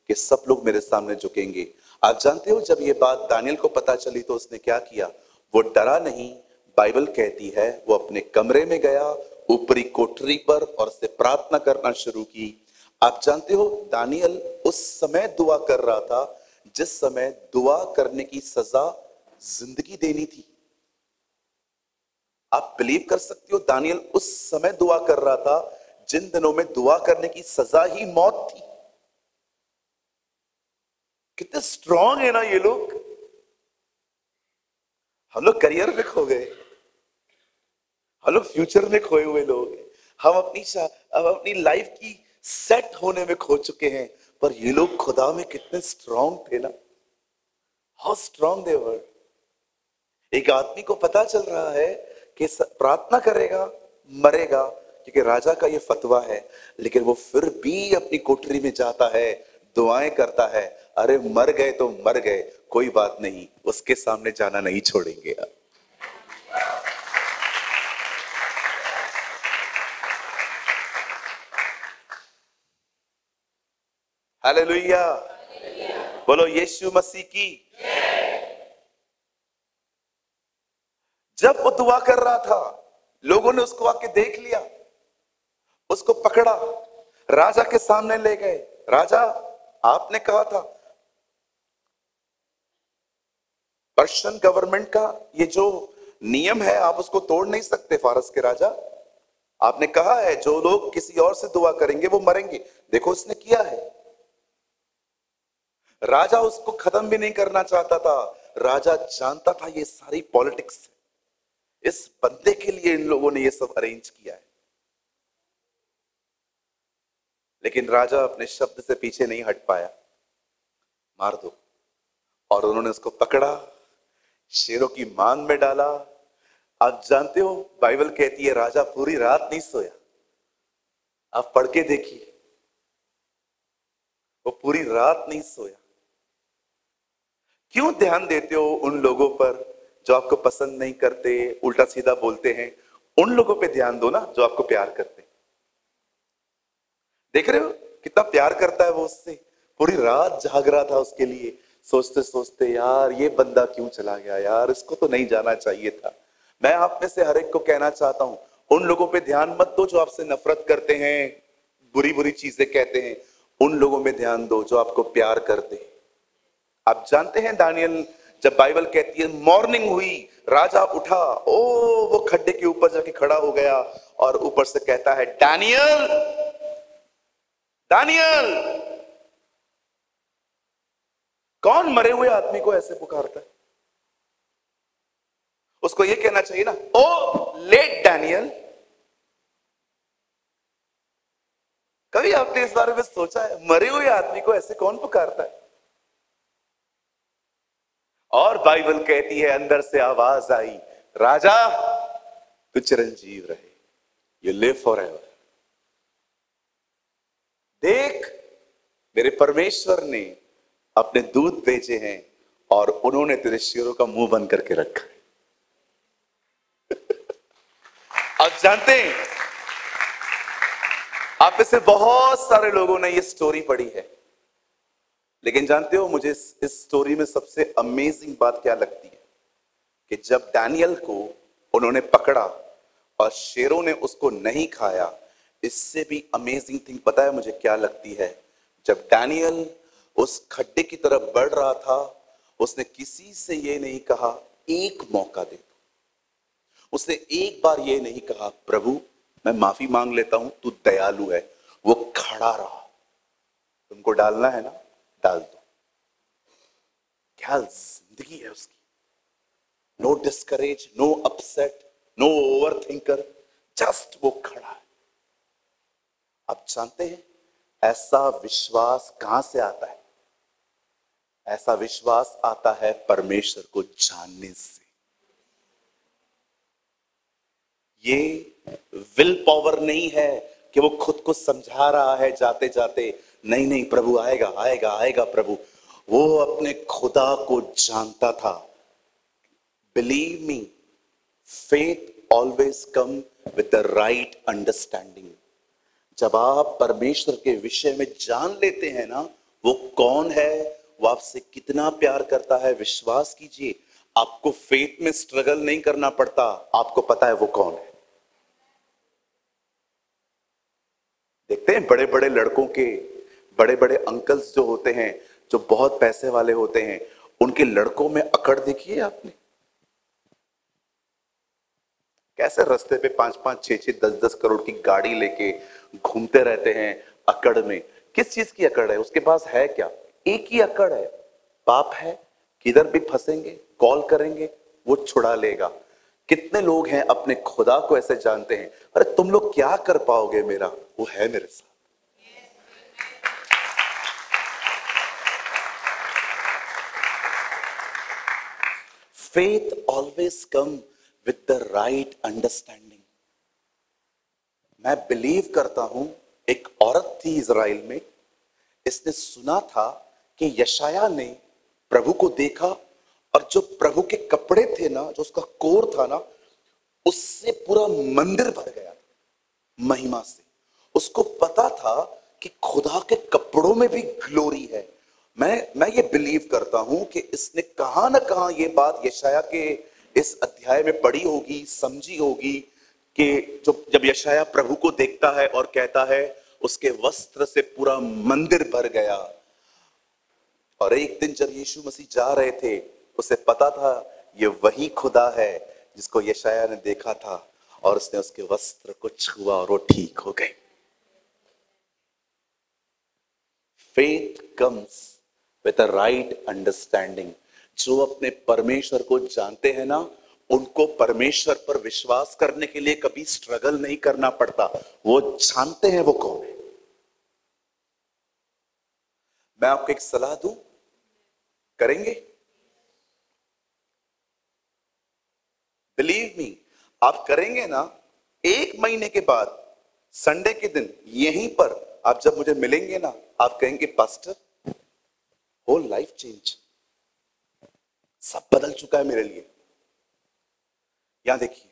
कि सब लोग मेरे सामने झुकेंगे। आप जानते हो जब ये बात दानियल को पता चली तो उसने क्या किया? वो डरा नहीं, बाइबल कहती है वो अपने कमरे में गया, ऊपरी कोठरी पर, और उससे प्रार्थना करना शुरू की। आप जानते हो दानियल उस समय दुआ कर रहा था जिस समय दुआ करने की सजा जिंदगी देनी थी। आप बिलीव कर सकते हो दानियल उस समय दुआ कर रहा था जिन दिनों में दुआ करने की सजा ही मौत थी। कितने स्ट्रांग है ना ये लोग। हम लोग करियर में खो गए, हम लोग फ्यूचर में खोए हुए लोग हैं, हम अपनी लाइफ की सेट होने में खो चुके हैं, पर ये लोग खुदा में कितने स्ट्रांग थे ना। हाउ स्ट्रांग दे वर। एक आदमी को पता चल रहा है कि प्रार्थना करेगा मरेगा, क्योंकि राजा का ये फतवा है, लेकिन वो फिर भी अपनी कोठरी में जाता है, दुआएं करता है। अरे मर गए तो मर गए, कोई बात नहीं, उसके सामने जाना नहीं छोड़ेंगे। हालेलुया, बोलो यीशु मसीह की। जब वो दुआ कर रहा था, लोगों ने उसको आके देख लिया, उसको पकड़ा, राजा के सामने ले गए। राजा, आपने कहा था पर्शियन गवर्नमेंट का ये जो नियम है आप उसको तोड़ नहीं सकते। फारस के राजा, आपने कहा है जो लोग किसी और से दुआ करेंगे वो मरेंगे। देखो उसने किया है। राजा उसको खत्म भी नहीं करना चाहता था। राजा जानता था ये सारी पॉलिटिक्स है, इस बंदे के लिए इन लोगों ने ये सब अरेंज किया है। लेकिन राजा अपने शब्द से पीछे नहीं हट पाया। मार दो। और उन्होंने उसको पकड़ा, शेरों की मांग में डाला। आप जानते हो बाइबल कहती है राजा पूरी रात नहीं सोया। आप पढ़ के देखिए, वो पूरी रात नहीं सोया। क्यों ध्यान देते हो उन लोगों पर जो आपको पसंद नहीं करते, उल्टा सीधा बोलते हैं? उन लोगों पे ध्यान दो ना जो आपको प्यार करते हैं। देख रहे हो कितना प्यार करता है वो उससे। पूरी रात जाग रहा था उसके लिए, सोचते सोचते यार ये बंदा क्यों चला गया, यार इसको तो नहीं जाना चाहिए था। मैं आप में से हर एक को कहना चाहता हूं, उन लोगों पे ध्यान मत दो जो आपसे नफरत करते हैं, बुरी बुरी चीजें कहते हैं। उन लोगों में ध्यान दो जो आपको प्यार करते हैं। आप जानते हैं दानियल, जब बाइबल कहती है मॉर्निंग हुई, राजा उठा, वो खड्डे के ऊपर जाके खड़ा हो गया और ऊपर से कहता है दानियल दानियल। कौन मरे हुए आदमी को ऐसे पुकारता है? उसको ये कहना चाहिए ना, ओ लेट डैनियल। कभी आपने इस बारे में सोचा है, मरे हुए आदमी को ऐसे कौन पुकारता है? और बाइबल कहती है, अंदर से आवाज आई, राजा तू चिरंजीव रहे, यू लिव फॉर एवर। देख, मेरे परमेश्वर ने अपने दूत भेजे हैं और उन्होंने तेरे शेरों का मुंह बंद करके रखा है। आप जानते हैं, आप में से बहुत सारे लोगों ने ये स्टोरी पढ़ी है, लेकिन जानते हो मुझे इस स्टोरी में सबसे अमेजिंग बात क्या लगती है कि जब डैनियल को उन्होंने पकड़ा और शेरों ने उसको नहीं खाया, इससे भी अमेजिंग थिंग पता है मुझे क्या लगती है? जब डैनियल उस खड्डे की तरफ बढ़ रहा था, उसने किसी से ये नहीं कहा एक मौका दे दो। उसने एक बार ये नहीं कहा प्रभु मैं माफी मांग लेता हूं, तू दयालु है। वो खड़ा रहा। तुमको डालना है ना, डाल दो। क्या जिंदगी है उसकी। No discourage, no upset, no over thinker, just वो खड़ा है। आप जानते हैं ऐसा विश्वास कहां से आता है? ऐसा विश्वास आता है परमेश्वर को जानने से। ये विल पावर नहीं है कि वो खुद को समझा रहा है जाते जाते, नहीं नहीं प्रभु आएगा आएगा आएगा प्रभु। वो अपने खुदा को जानता था। Believe me, faith always come with the right understanding. जब आप परमेश्वर के विषय में जान लेते हैं ना, वो कौन है, वो आपसे कितना प्यार करता है, विश्वास कीजिए आपको फेथ में स्ट्रगल नहीं करना पड़ता। आपको पता है वो कौन है। देखते हैं बड़े बड़े लड़कों के, बड़े बड़े अंकल्स जो होते हैं, जो बहुत पैसे वाले होते हैं, उनके लड़कों में अकड़ देखिए आपने। कैसे रास्ते पे 5-5, 6-6, 10-10 करोड़ की गाड़ी लेके घूमते रहते हैं अकड़ में। किस चीज की अकड़ है? उसके पास है क्या? एक ही अकड़ है, पाप है। किधर भी फंसेंगे, कॉल करेंगे, वो छुड़ा लेगा। कितने लोग हैं अपने खुदा को ऐसे जानते हैं, अरे तुम लोग क्या कर पाओगे मेरा, वो है मेरे साथ। Faith always come with the right understanding. मैं बिलीव करता हूं, एक औरत थी इजराइल में, इसने सुना था कि यशाया ने प्रभु को देखा और जो प्रभु के कपड़े थे ना, जो उसका कोर था ना, उससे पूरा मंदिर भर गया महिमा से। उसको पता था कि खुदा के कपड़ों में भी ग्लोरी है। मैं ये बिलीव करता हूं कि इसने कहां ना कहां ये बात यशाया के इस अध्याय में पढ़ी होगी, समझी होगी कि जब यशाया प्रभु को देखता है और कहता है उसके वस्त्र से पूरा मंदिर भर गया। और एक दिन जब यीशु मसीह जा रहे थे, उसे पता था ये वही खुदा है जिसको यशाया ने देखा था, और उसने उसके वस्त्र को छुआ और वो ठीक हो गए। Faith comes with a right understanding. जो अपने परमेश्वर को जानते हैं ना, उनको परमेश्वर पर विश्वास करने के लिए कभी स्ट्रगल नहीं करना पड़ता। वो जानते हैं वो कौन है। मैं आपको एक सलाह दूं, करेंगे? बिलीव मी, आप करेंगे ना, 1 महीने के बाद संडे के दिन यहीं पर आप जब मुझे मिलेंगे ना, आप कहेंगे पास्टर होल लाइफ चेंज, सब बदल चुका है मेरे लिए। यहां देखिए,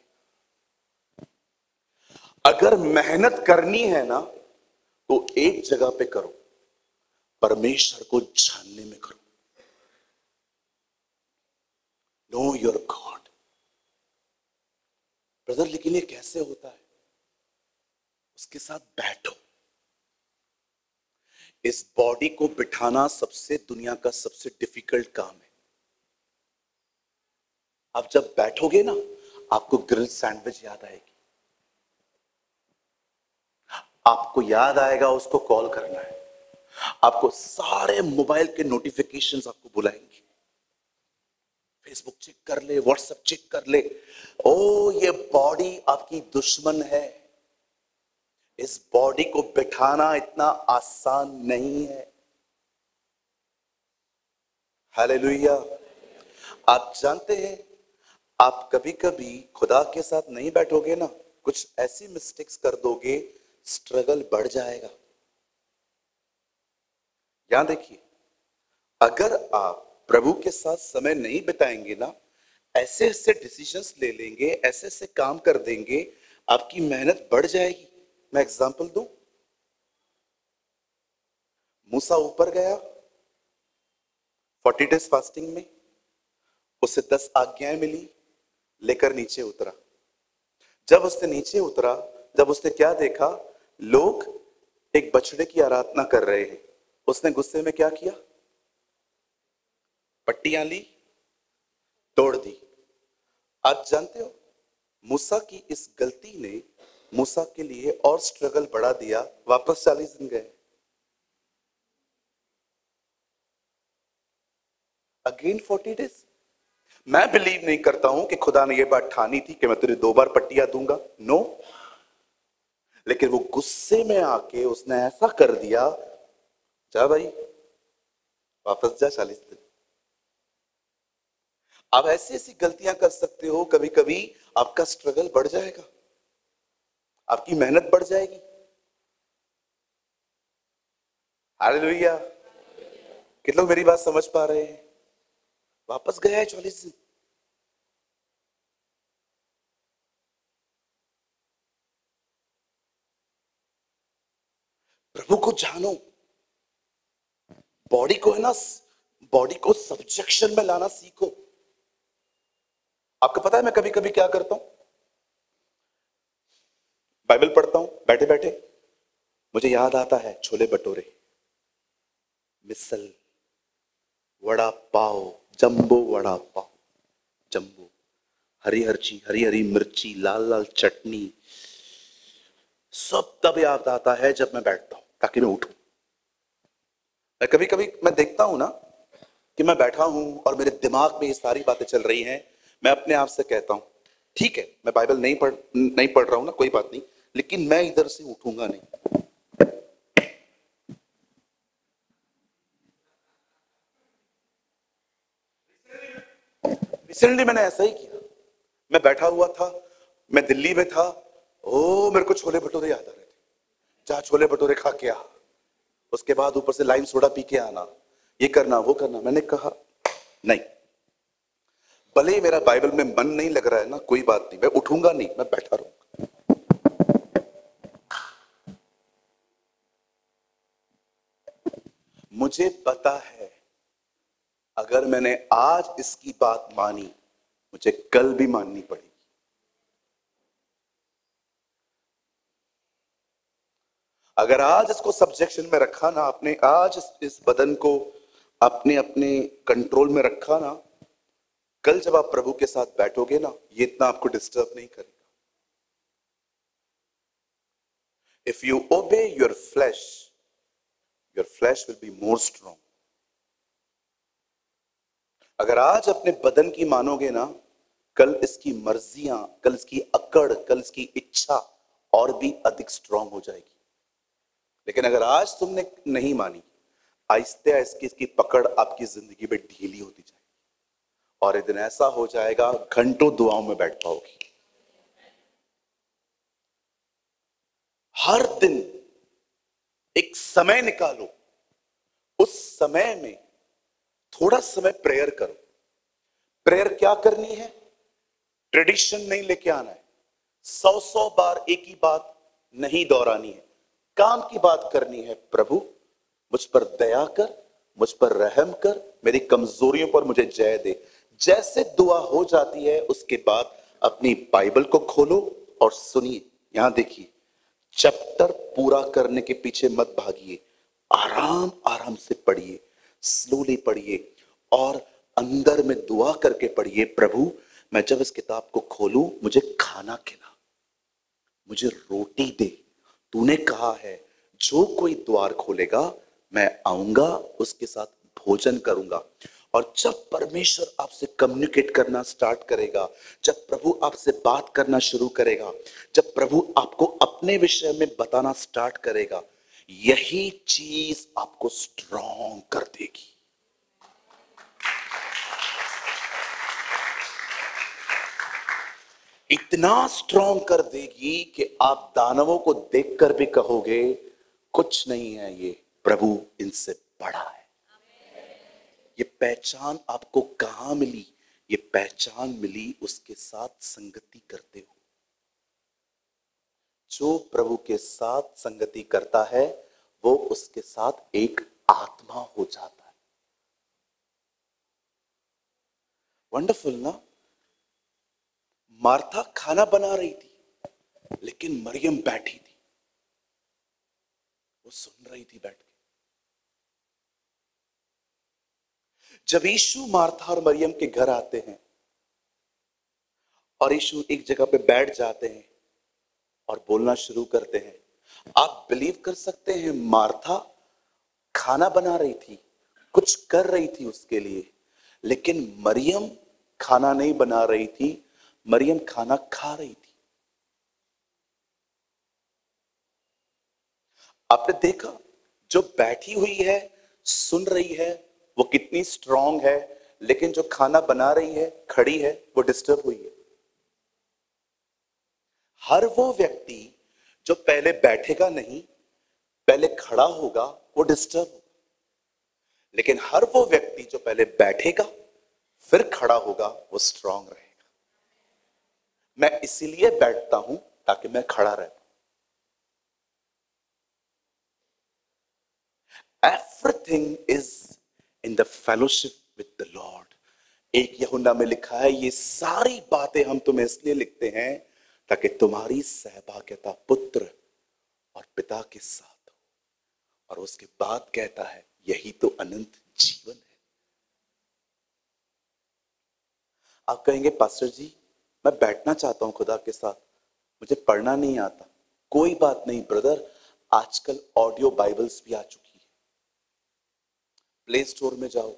अगर मेहनत करनी है ना तो एक जगह पे करो, परमेश्वर को जानने में करो। Know your God. ब्रदर लेकिन ये कैसे होता है? उसके साथ बैठो। इस बॉडी को बिठाना सबसे दुनिया का सबसे डिफिकल्ट काम है। आप जब बैठोगे ना, आपको ग्रिल सैंडविच याद आएगी। आपको याद आएगा उसको कॉल करना है। आपको सारे मोबाइल के नोटिफिकेशंस आपको बुलाएंगे। फेसबुक चेक कर ले, व्हाट्सएप चेक कर ले। ओ, ये बॉडी आपकी दुश्मन है। इस बॉडी को बिठाना इतना आसान नहीं है। हालेलुया। आप जानते हैं, आप कभी कभी खुदा के साथ नहीं बैठोगे ना, कुछ ऐसी मिस्टेक्स कर दोगे, स्ट्रगल बढ़ जाएगा। यहां देखिए, अगर आप प्रभु के साथ समय नहीं बिताएंगे ना, ऐसे ऐसे डिसीजंस ले लेंगे, ऐसे ऐसे काम कर देंगे, आपकी मेहनत बढ़ जाएगी। मैं एग्जांपल दूं, मूसा ऊपर गया 40 डेज फास्टिंग में, उसे 10 आज्ञाएं मिली, लेकर नीचे उतरा। जब उसने नीचे उतरा, जब उसने क्या देखा, लोग एक बछड़े की आराधना कर रहे हैं, उसने गुस्से में क्या किया, पट्टियां ली, तोड़ दी। आप जानते हो, मूसा की इस गलती ने मूसा के लिए और स्ट्रगल बढ़ा दिया। वापस 40 दिन गए, अगेन 40 डेज। मैं बिलीव नहीं करता हूं कि खुदा ने यह बात ठानी थी कि मैं तुझे 2 बार पट्टियां दूंगा, नो। लेकिन वो गुस्से में आके उसने ऐसा कर दिया, जा भाई वापस जा 40 दिन। आप ऐसी ऐसी गलतियां कर सकते हो, कभी कभी आपका स्ट्रगल बढ़ जाएगा, आपकी मेहनत बढ़ जाएगी। हालेलुया। कितने लोग मेरी बात समझ पा रहे हैं? वापस गया है 40 दिन। प्रभु को जानो, बॉडी को है ना, बॉडी को सब्जेक्शन में लाना सीखो। आपको पता है मैं कभी कभी क्या करता हूं, बाइबल पढ़ता हूं बैठे बैठे, मुझे याद आता है छोले भटूरे, मिसल, वड़ा पाव, जंबो वड़ा पाव, जंबो, हरी हरी मिर्ची, लाल लाल चटनी, सब तब याद आता है जब मैं बैठता हूं ताकि मैं उठूं। मैं कभी कभी मैं देखता हूं ना कि मैं बैठा हूं और मेरे दिमाग में ये सारी बातें चल रही हैं, मैं अपने आप से कहता हूं ठीक है, मैं बाइबल नहीं पढ़ रहा हूं ना, कोई बात नहीं, लेकिन मैं इधर से उठूंगा नहीं। रिसेंटली मैंने ऐसा ही किया। मैं बैठा हुआ था, मैं दिल्ली में था, ओ मेरे को छोले भटूरे याद आ रहे थे, जा छोले भटूरे खा के आ, उसके बाद ऊपर से लाइम सोडा पी के आना, ये करना वो करना। मैंने कहा नहीं, भले ही मेरा बाइबल में मन नहीं लग रहा है ना, कोई बात नहीं, मैं उठूंगा नहीं, मैं बैठा रहूंगा। मुझे पता है अगर मैंने आज इसकी बात मानी, मुझे कल भी माननी पड़ेगी। अगर आज इसको सब्जेक्शन में रखा ना, आपने आज इस बदन को अपने अपने कंट्रोल में रखा ना, कल जब आप प्रभु के साथ बैठोगे ना, ये इतना आपको डिस्टर्ब नहीं करेगा। इफ यू ओबे your flash will be more strong. अगर आज अपने बदन की मानोगे ना, कल इसकी मर्जियां, कल इसकी अकड़, कल इसकी इच्छा और भी अधिक स्ट्रॉन्ग हो जाएगी। लेकिन अगर आज तुमने नहीं मानी, आहिस्ते आहिस्ते इसकी पकड़ आपकी जिंदगी में ढीली होती जाएगी और एक दिन ऐसा हो जाएगा घंटों दुआओं में बैठ पाओगी। हर दिन एक समय निकालो, उस समय में थोड़ा समय प्रेयर करो। प्रेयर क्या करनी है? ट्रेडिशन नहीं लेके आना है, 100 बार एक ही बात नहीं दोहरानी है, काम की बात करनी है। प्रभु मुझ पर दया कर, मुझ पर रहम कर, मेरी कमजोरियों पर मुझे जय दे। जैसे दुआ हो जाती है उसके बाद अपनी बाइबल को खोलो और सुनिए। यहां देखिए, चैप्टर पूरा करने के पीछे मत भागिए, आराम आराम से पढ़िए, स्लोली पढ़िए और अंदर में दुआ करके पढ़िए। प्रभु मैं जब इस किताब को खोलूं, मुझे खाना खिला, मुझे रोटी दे, तूने कहा है जो कोई द्वार खोलेगा मैं आऊंगा, उसके साथ भोजन करूंगा। और जब परमेश्वर आपसे कम्युनिकेट करना स्टार्ट करेगा, जब प्रभु आपसे बात करना शुरू करेगा, जब प्रभु आपको अपने विषय में बताना स्टार्ट करेगा, यही चीज आपको स्ट्रॉन्ग कर देगी। इतना स्ट्रॉन्ग कर देगी कि आप दानवों को देखकर भी कहोगे कुछ नहीं है, ये प्रभु इनसे बड़ा है। ये पहचान आपको कहां मिली? ये पहचान मिली उसके साथ संगति करते हो। जो प्रभु के साथ संगति करता है वो उसके साथ एक आत्मा हो जाता है। वंडरफुल ना? मार्था खाना बना रही थी, लेकिन मरियम बैठी थी, वो सुन रही थी बैठ के। जब यीशु मार्था और मरियम के घर आते हैं और यीशु एक जगह पे बैठ जाते हैं और बोलना शुरू करते हैं, आप बिलीव कर सकते हैं मार्था खाना बना रही थी, कुछ कर रही थी उसके लिए, लेकिन मरियम खाना नहीं बना रही थी, मरियम खाना खा रही थी। आपने देखा जो बैठी हुई है सुन रही है वो कितनी स्ट्रांग है, लेकिन जो खाना बना रही है खड़ी है वो डिस्टर्ब हुई है। हर वो व्यक्ति जो पहले बैठेगा नहीं, पहले खड़ा होगा, वो डिस्टर्ब होगा, लेकिन हर वो व्यक्ति जो पहले बैठेगा फिर खड़ा होगा वो स्ट्रांग रहेगा। मैं इसीलिए बैठता हूं ताकि मैं खड़ा रह पाऊं। Everything is in the fellowship with the Lord. एक यूहन्ना में लिखा है, ये सारी बातें हम तुम्हें इसलिए लिखते हैं ताकि तुम्हारी सहभागिता पुत्र और पिता के साथ हो। और उसके बाद कहता है यही तो अनंत जीवन है। आप कहेंगे पास्टर जी मैं बैठना चाहता हूं खुदा के साथ, मुझे पढ़ना नहीं आता। कोई बात नहीं ब्रदर, आजकल ऑडियो बाइबल्स भी आ चुकी है। प्ले स्टोर में जाओ,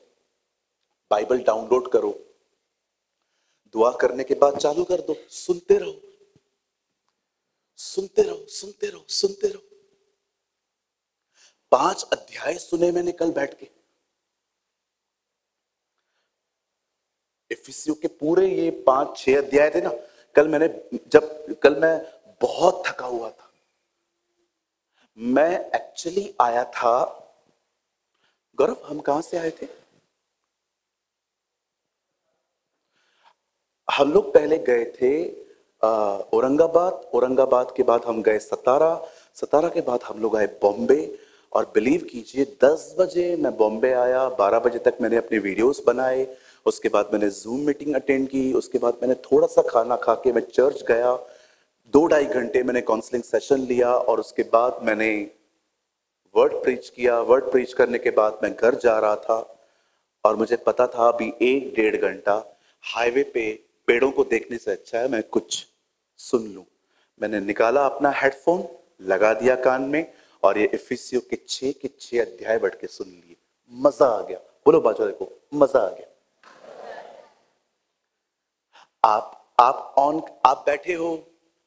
बाइबल डाउनलोड करो, दुआ करने के बाद चालू कर दो, सुनते रहो सुनते रहो सुनते रहो सुनते रहो। 5 अध्याय सुने मैंने कल बैठ के। इफिसियों के पूरे ये 5-6 अध्याय थे ना, कल मैं बहुत थका हुआ था। मैं एक्चुअली आया था, गौरव हम कहां से आए थे? हम लोग पहले गए थे औरंगाबाद के बाद हम गए सतारा के बाद हम लोग आए बॉम्बे। और बिलीव कीजिए 10 बजे मैं बॉम्बे आया, 12 बजे तक मैंने अपने वीडियोस बनाए, उसके बाद मैंने जूम मीटिंग अटेंड की, उसके बाद मैंने थोड़ा सा खाना खा के मैं चर्च गया, 2-2.5 घंटे मैंने काउंसलिंग सेशन लिया, और उसके बाद मैंने वर्ड प्रीच किया। वर्ड प्रीच करने के बाद मैं घर जा रहा था और मुझे पता था अभी 1-1.5 घंटा हाईवे पे पेड़ों को देखने से अच्छा है मैं कुछ सुन लूं। मैंने निकाला अपना हेडफोन, लगा दिया कान में, और ये इफिसियों के 6 अध्याय बैठ के सुन लिए। मजा आ गया। बोलो बाजू देखो, मजा आ गया। आप बैठे हो,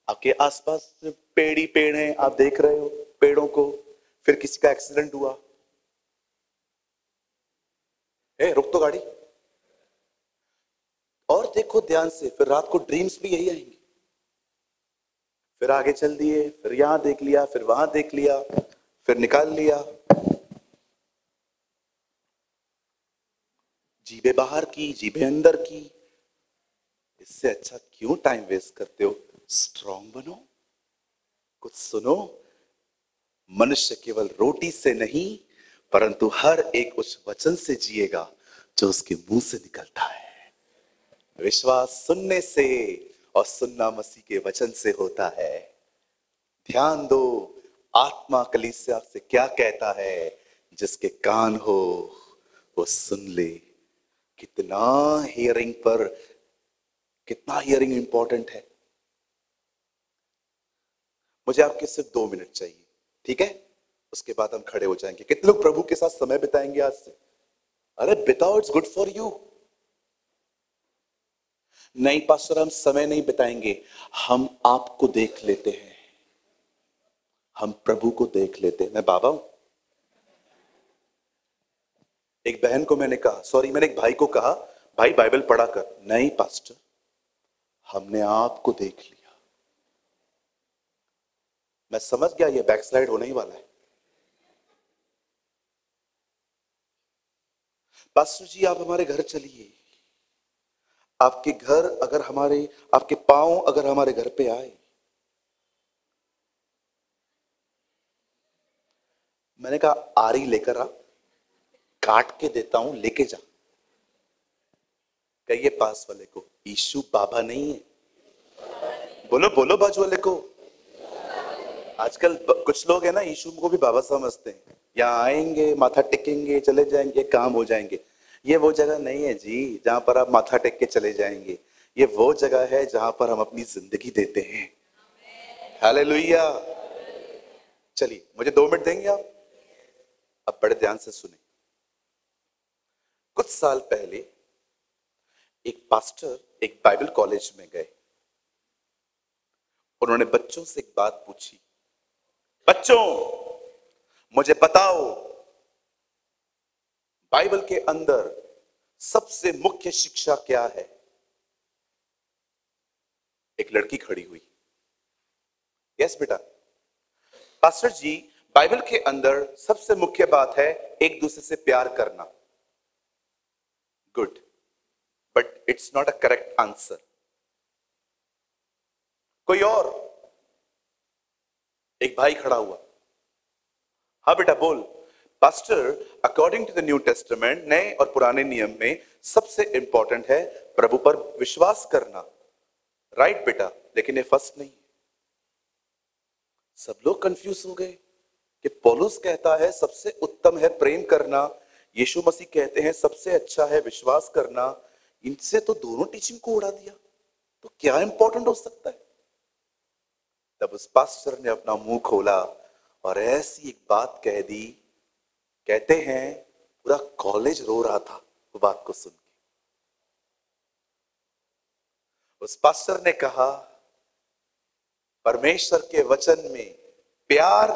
आपके आसपास पेड़ ही पेड़ हैं, आप देख रहे हो पेड़ों को, फिर किसी का एक्सीडेंट हुआ, रुक तो गाड़ी, और देखो ध्यान से, फिर रात को ड्रीम्स भी यही आएंगे, फिर आगे चल दिए, फिर यहां देख लिया, फिर वहां देख लिया, फिर निकाल लिया, जीभे बाहर की, जीभे अंदर की। इससे अच्छा क्यों टाइम वेस्ट करते हो? स्ट्रांग बनो, कुछ सुनो। मनुष्य केवल रोटी से नहीं परंतु हर एक उस वचन से जिएगा जो उसके मुंह से निकलता है। विश्वास सुनने से और सुनना मसीह के वचन से होता है। ध्यान दो, आत्मा कलीसिया से क्या कहता है? जिसके कान हो वो सुन ले। कितना हियरिंग इंपॉर्टेंट है। मुझे आपके सिर्फ 2 मिनट चाहिए। ठीक है, उसके बाद हम खड़े हो जाएंगे। कितने लोग प्रभु के साथ समय बिताएंगे आज से? अरे बिताओ, इट्स गुड फॉर यू। नहीं पास्टर, हम समय नहीं बिताएंगे, हम आपको देख लेते हैं, हम प्रभु को देख लेते हैं। मैं बाबा हूं। एक बहन को मैंने कहा, सॉरी मैंने एक भाई को कहा, भाई बाइबल पढ़ा कर। नहीं पास्टर, हमने आपको देख लिया। मैं समझ गया ये बैकस्लाइड होने ही वाला है। पास्टर जी आप हमारे घर चलिए, आपके घर अगर हमारे, आपके पांव अगर हमारे घर पे आए। मैंने कहा आरी लेकर आ, काट के देता हूं, लेके जा। कहिए पास वाले को, यीशु बाबा नहीं है। बोलो बोलो बाजू वाले को। आजकल कुछ लोग है ना, यीशु को भी बाबा समझते हैं। यहाँ आएंगे, माथा टेकेंगे, चले जाएंगे, काम हो जाएंगे। ये वो जगह नहीं है जी जहां पर आप माथा टेक के चले जाएंगे। ये वो जगह है जहां पर हम अपनी जिंदगी देते हैं। हालेलुया। चलिए मुझे 2 मिनट देंगे आप? अब बड़े ध्यान से सुने। कुछ साल पहले एक पास्टर एक बाइबल कॉलेज में गए। उन्होंने बच्चों से एक बात पूछी, बच्चों मुझे बताओ बाइबल के अंदर सबसे मुख्य शिक्षा क्या है? एक लड़की खड़ी हुई, यस बेटा। पास्टर जी बाइबल के अंदर सबसे मुख्य बात है एक दूसरे से प्यार करना। Good, but it's not a correct answer. कोई और? एक भाई खड़ा हुआ, हाँ बेटा बोल। Pastor according to the New Testament, नए और पुराने नियम में सबसे इंपॉर्टेंट है प्रभु पर विश्वास करना। राइट बेटा, लेकिन ये फर्स्ट नहीं। सब लोग कंफ्यूज हो गए कि पौलुस कहता है सबसे उत्तम है प्रेम करना, यीशु मसीह कहते हैं सबसे अच्छा है विश्वास करना। इनसे तो दोनों टीचिंग को उड़ा दिया, तो क्या इंपॉर्टेंट हो सकता है? तब उस पास्टर ने अपना मुंह खोला और ऐसी एक बात कह दी, कहते हैं पूरा कॉलेज रो रहा था वो बात को सुन के। उस पास्टर ने कहा परमेश्वर के वचन में प्यार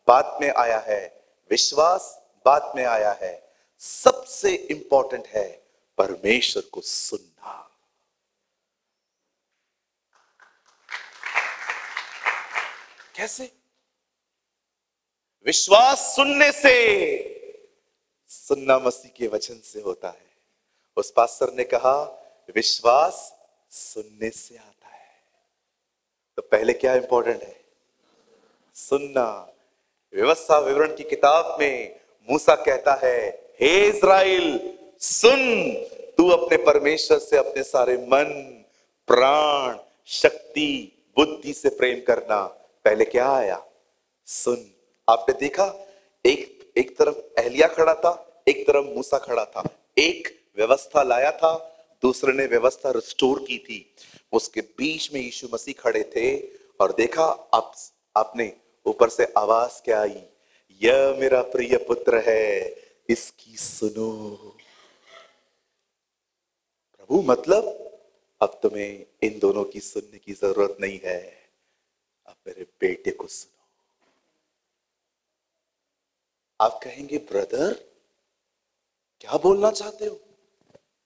बाद में आया है, विश्वास बाद में आया है, सबसे इंपॉर्टेंट है परमेश्वर को सुनना। कैसे? विश्वास सुनने से, सुनना मसीह के वचन से होता है। उस पास्टर ने कहा विश्वास सुनने से आता है। तो पहले क्या इंपॉर्टेंट है? सुनना। व्यवस्था विवरण की किताब में मूसा कहता है, हे इज़राइल सुन, तू अपने परमेश्वर से अपने सारे मन, प्राण, शक्ति, बुद्धि से प्रेम करना। पहले क्या आया? सुन। आपने देखा एक तरफ एलिया खड़ा था, एक तरफ मूसा खड़ा था। एक व्यवस्था लाया था, दूसरे ने व्यवस्था रिस्टोर की थी। उसके बीच में यीशु मसीह खड़े थे और देखा आपने ऊपर से आवाज क्या आई? यह मेरा प्रिय पुत्र है, इसकी सुनो। प्रभु मतलब अब तुम्हें इन दोनों की सुनने की जरूरत नहीं है, अब मेरे बेटे को सुनो। आप कहेंगे ब्रदर क्या बोलना चाहते हो?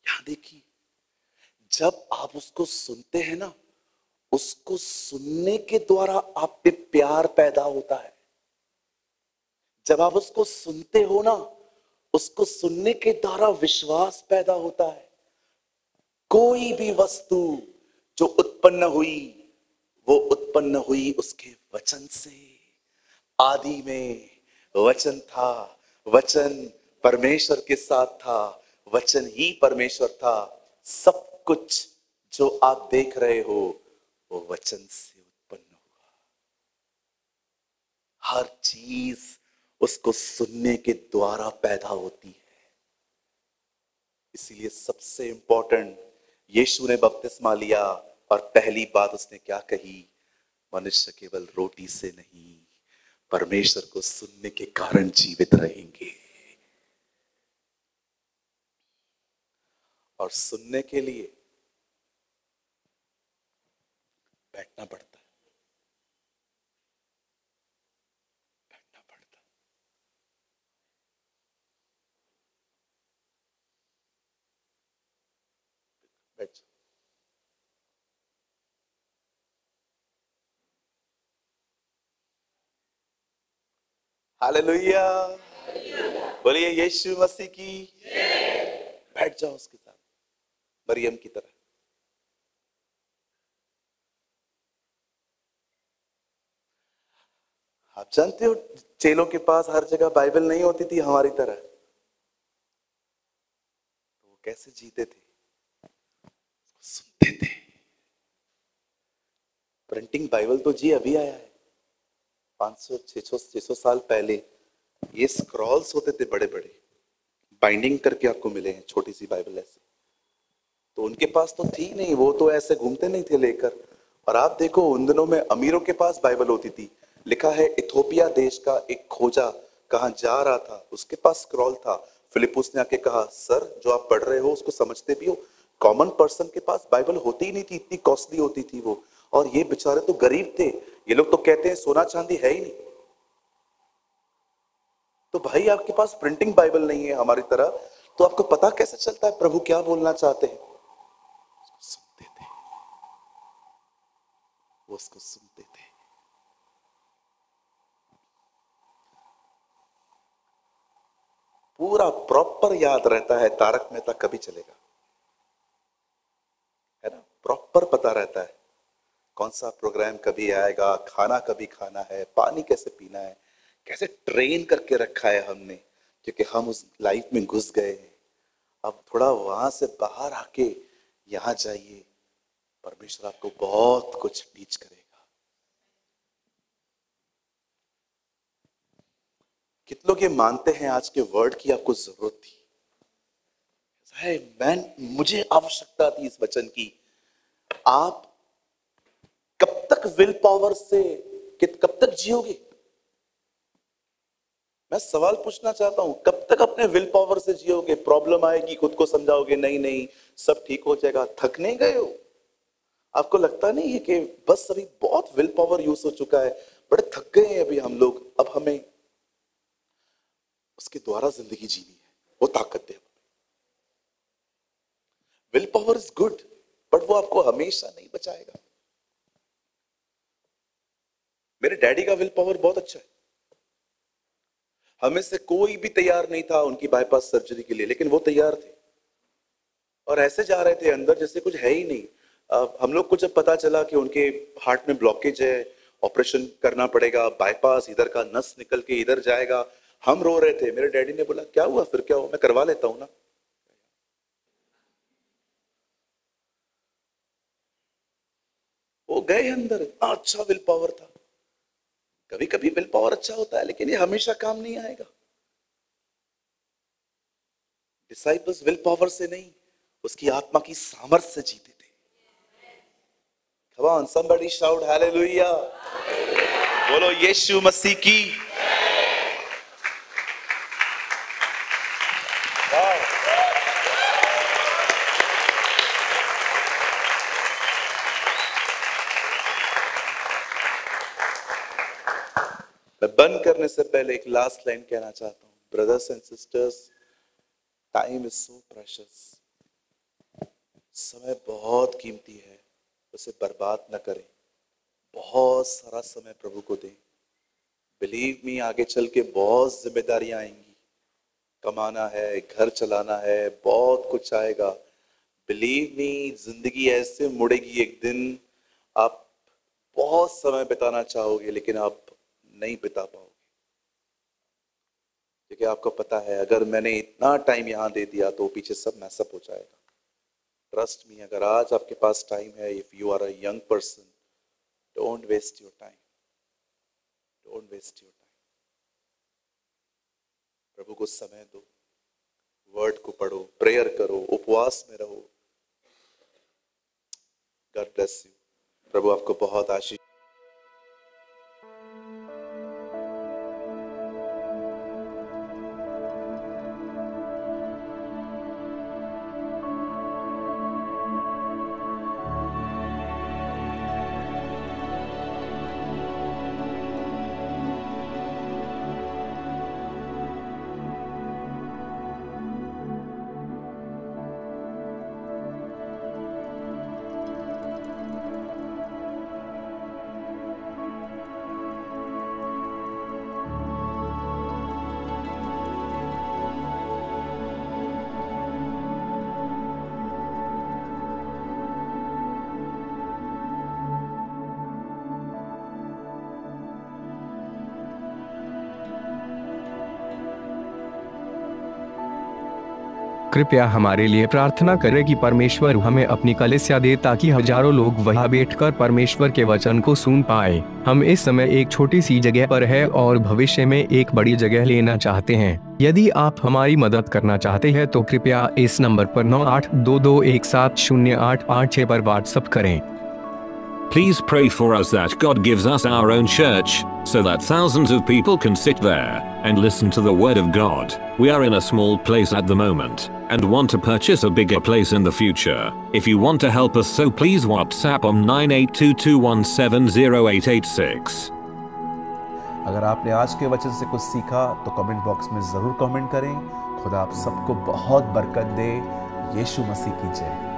यहां देखिए, जब आप उसको सुनते हैं ना, उसको सुनने के द्वारा आप पे प्यार पैदा होता है। जब आप उसको सुनते हो ना, उसको सुनने के द्वारा विश्वास पैदा होता है। कोई भी वस्तु जो उत्पन्न हुई, वो उत्पन्न हुई उसके वचन से। आदि में वचन था, वचन परमेश्वर के साथ था, वचन ही परमेश्वर था। सब कुछ जो आप देख रहे हो वो वचन से उत्पन्न हुआ। हर चीज उसको सुनने के द्वारा पैदा होती है। इसीलिए सबसे इंपॉर्टेंट, यीशु ने बपतिस्मा लिया और पहली बात उसने क्या कही? मनुष्य केवल रोटी से नहीं परमेश्वर को सुनने के कारण जीवित रहेंगे। और सुनने के लिए बैठना पड़ता है, बैठना पड़ता है। बैठ जाओ। हालेलुया, बोलिए यीशु मसीह की। बैठ जाओ उसके साथ मरियम की तरह। आप जानते हो चेलों के पास हर जगह बाइबल नहीं होती थी हमारी तरह, तो वो कैसे जीते थे? सुनते थे। प्रिंटिंग बाइबल तो जी अभी आया है, 500 600 साल पहले ये स्क्रॉल्स होते थे बड़े बड़े, बाइंडिंग करके आपको मिले हैं छोटी सी बाइबल ऐसे। तो उनके पास तो थी नहीं, वो तो ऐसे घूमते नहीं थे लेकर। और आप देखो उन दिनों में अमीरों के पास बाइबल होती थी। लिखा है इथोपिया देश का एक खोजा कहां जा रहा था, उसके पास स्क्रॉल था। फिलिपुस ने आके कहा, सर जो आप पढ़ रहे हो उसको समझते भी हो? कॉमन पर्सन के पास बाइबल होती ही नहीं थी, इतनी कॉस्टली होती थी वो। और ये बेचारे तो गरीब थे, ये लोग तो कहते हैं सोना चांदी है ही नहीं। तो भाई आपके पास प्रिंटिंग बाइबल नहीं है हमारी तरह, तो आपको पता कैसे चलता है प्रभु क्या बोलना चाहते हैं? सुनते थे, वो उसको सुनते थे। पूरा प्रॉपर याद रहता है, तारक मेहता कभी चलेगा, है ना? प्रॉपर पता रहता है कौन सा प्रोग्राम कभी आएगा, खाना कभी खाना है, पानी कैसे पीना है, कैसे ट्रेन करके रखा है हमने, क्योंकि हम उस लाइफ में घुस गए हैं। अब थोड़ा वहां से बाहर आके यहां जाइए, परमेश्वर आपको बहुत कुछ टीच करेगा। कितने लोग ये मानते हैं आज के वर्ड की आपको जरूरत थी? मुझे आवश्यकता थी इस वचन की। आप कब तक विल पावर से कब तक जियोगे? मैं सवाल पूछना चाहता हूं, कब तक अपने विल पावर से जियोगे? प्रॉब्लम आएगी, खुद को समझाओगे नहीं नहीं सब ठीक हो जाएगा, थक नहीं गए हो? आपको लगता नहीं है कि बस अभी बहुत विल पावर यूज हो चुका है, बड़े थक गए हैं अभी हम लोग, अब हमें उसके द्वारा जिंदगी जीनी है, वो ताकत दे। Will power is good, but वो आपको हमेशा नहीं बचाएगा। मेरे डैडी का विल पावर बहुत अच्छा है। हमें से कोई भी तैयार नहीं था उनकी बाईपास सर्जरी के लिए, लेकिन वो तैयार थे और ऐसे जा रहे थे अंदर जैसे कुछ है ही नहीं। हम लोग को जब पता चला कि उनके हार्ट में ब्लॉकेज है, ऑपरेशन करना पड़ेगा, बाईपास इधर का नस निकल के इधर जाएगा, हम रो रहे थे। मेरे डैडी ने बोला क्या हुआ? फिर क्या हुआ? मैं करवा लेता हूं ना। वो गए अंदर, अच्छा विल पावर था। कभी कभी विल पावर अच्छा होता है, लेकिन ये हमेशा काम नहीं आएगा। डिसाइपल्स विल पावर से नहीं, उसकी आत्मा की सामर्थ्य से जीते थे। Come on, somebody shout hallelujah. बोलो यीशु मसीह की। मैं बंद करने से पहले एक लास्ट लाइन कहना चाहता हूं। Brothers and sisters, time is so precious. समय बहुत कीमती है, उसे बर्बाद न करें। बहुत सारा समय प्रभु को दें। बिलीव मी, आगे चल के बहुत जिम्मेदारियां आएंगी। कमाना है, घर चलाना है, बहुत कुछ आएगा। बिलीव मी, जिंदगी ऐसे मुड़ेगी एक दिन, आप बहुत समय बिताना चाहोगे लेकिन आप नहीं बिता पाओगे, क्योंकि आपको पता है अगर मैंने इतना टाइम यहां दे दिया तो पीछे सब मैसअप हो जाएगा। ट्रस्ट मी, अगर आज आपके पास टाइम है, if you are a young person, don't waste your time, don't waste your time. प्रभु को समय दो, वर्ड को पढ़ो, प्रेयर करो, उपवास में रहो। God bless you. प्रभु आपको बहुत आशीष। कृपया हमारे लिए प्रार्थना करें कि परमेश्वर हमें अपनी कलीसिया दे ताकि हजारों लोग वहां बैठकर परमेश्वर के वचन को सुन पाए। हम इस समय एक छोटी सी जगह पर है और भविष्य में एक बड़ी जगह लेना चाहते हैं। यदि आप हमारी मदद करना चाहते हैं तो कृपया इस नंबर पर 9822170886 पर व्हाट्सएप करें। Please pray for us that God gives us our own church, so that thousands of people can sit there and listen to the word of God. We are in a small place at the moment and want to purchase a bigger place in the future. If you want to help us, so please WhatsApp on 9822170886. अगर आपने आज के वचन से कुछ सीखा तो कमेंट बॉक्स में जरूर कमेंट करें। खुदा आप सबको बहुत बरकत दे। यीशु मसीह की जय।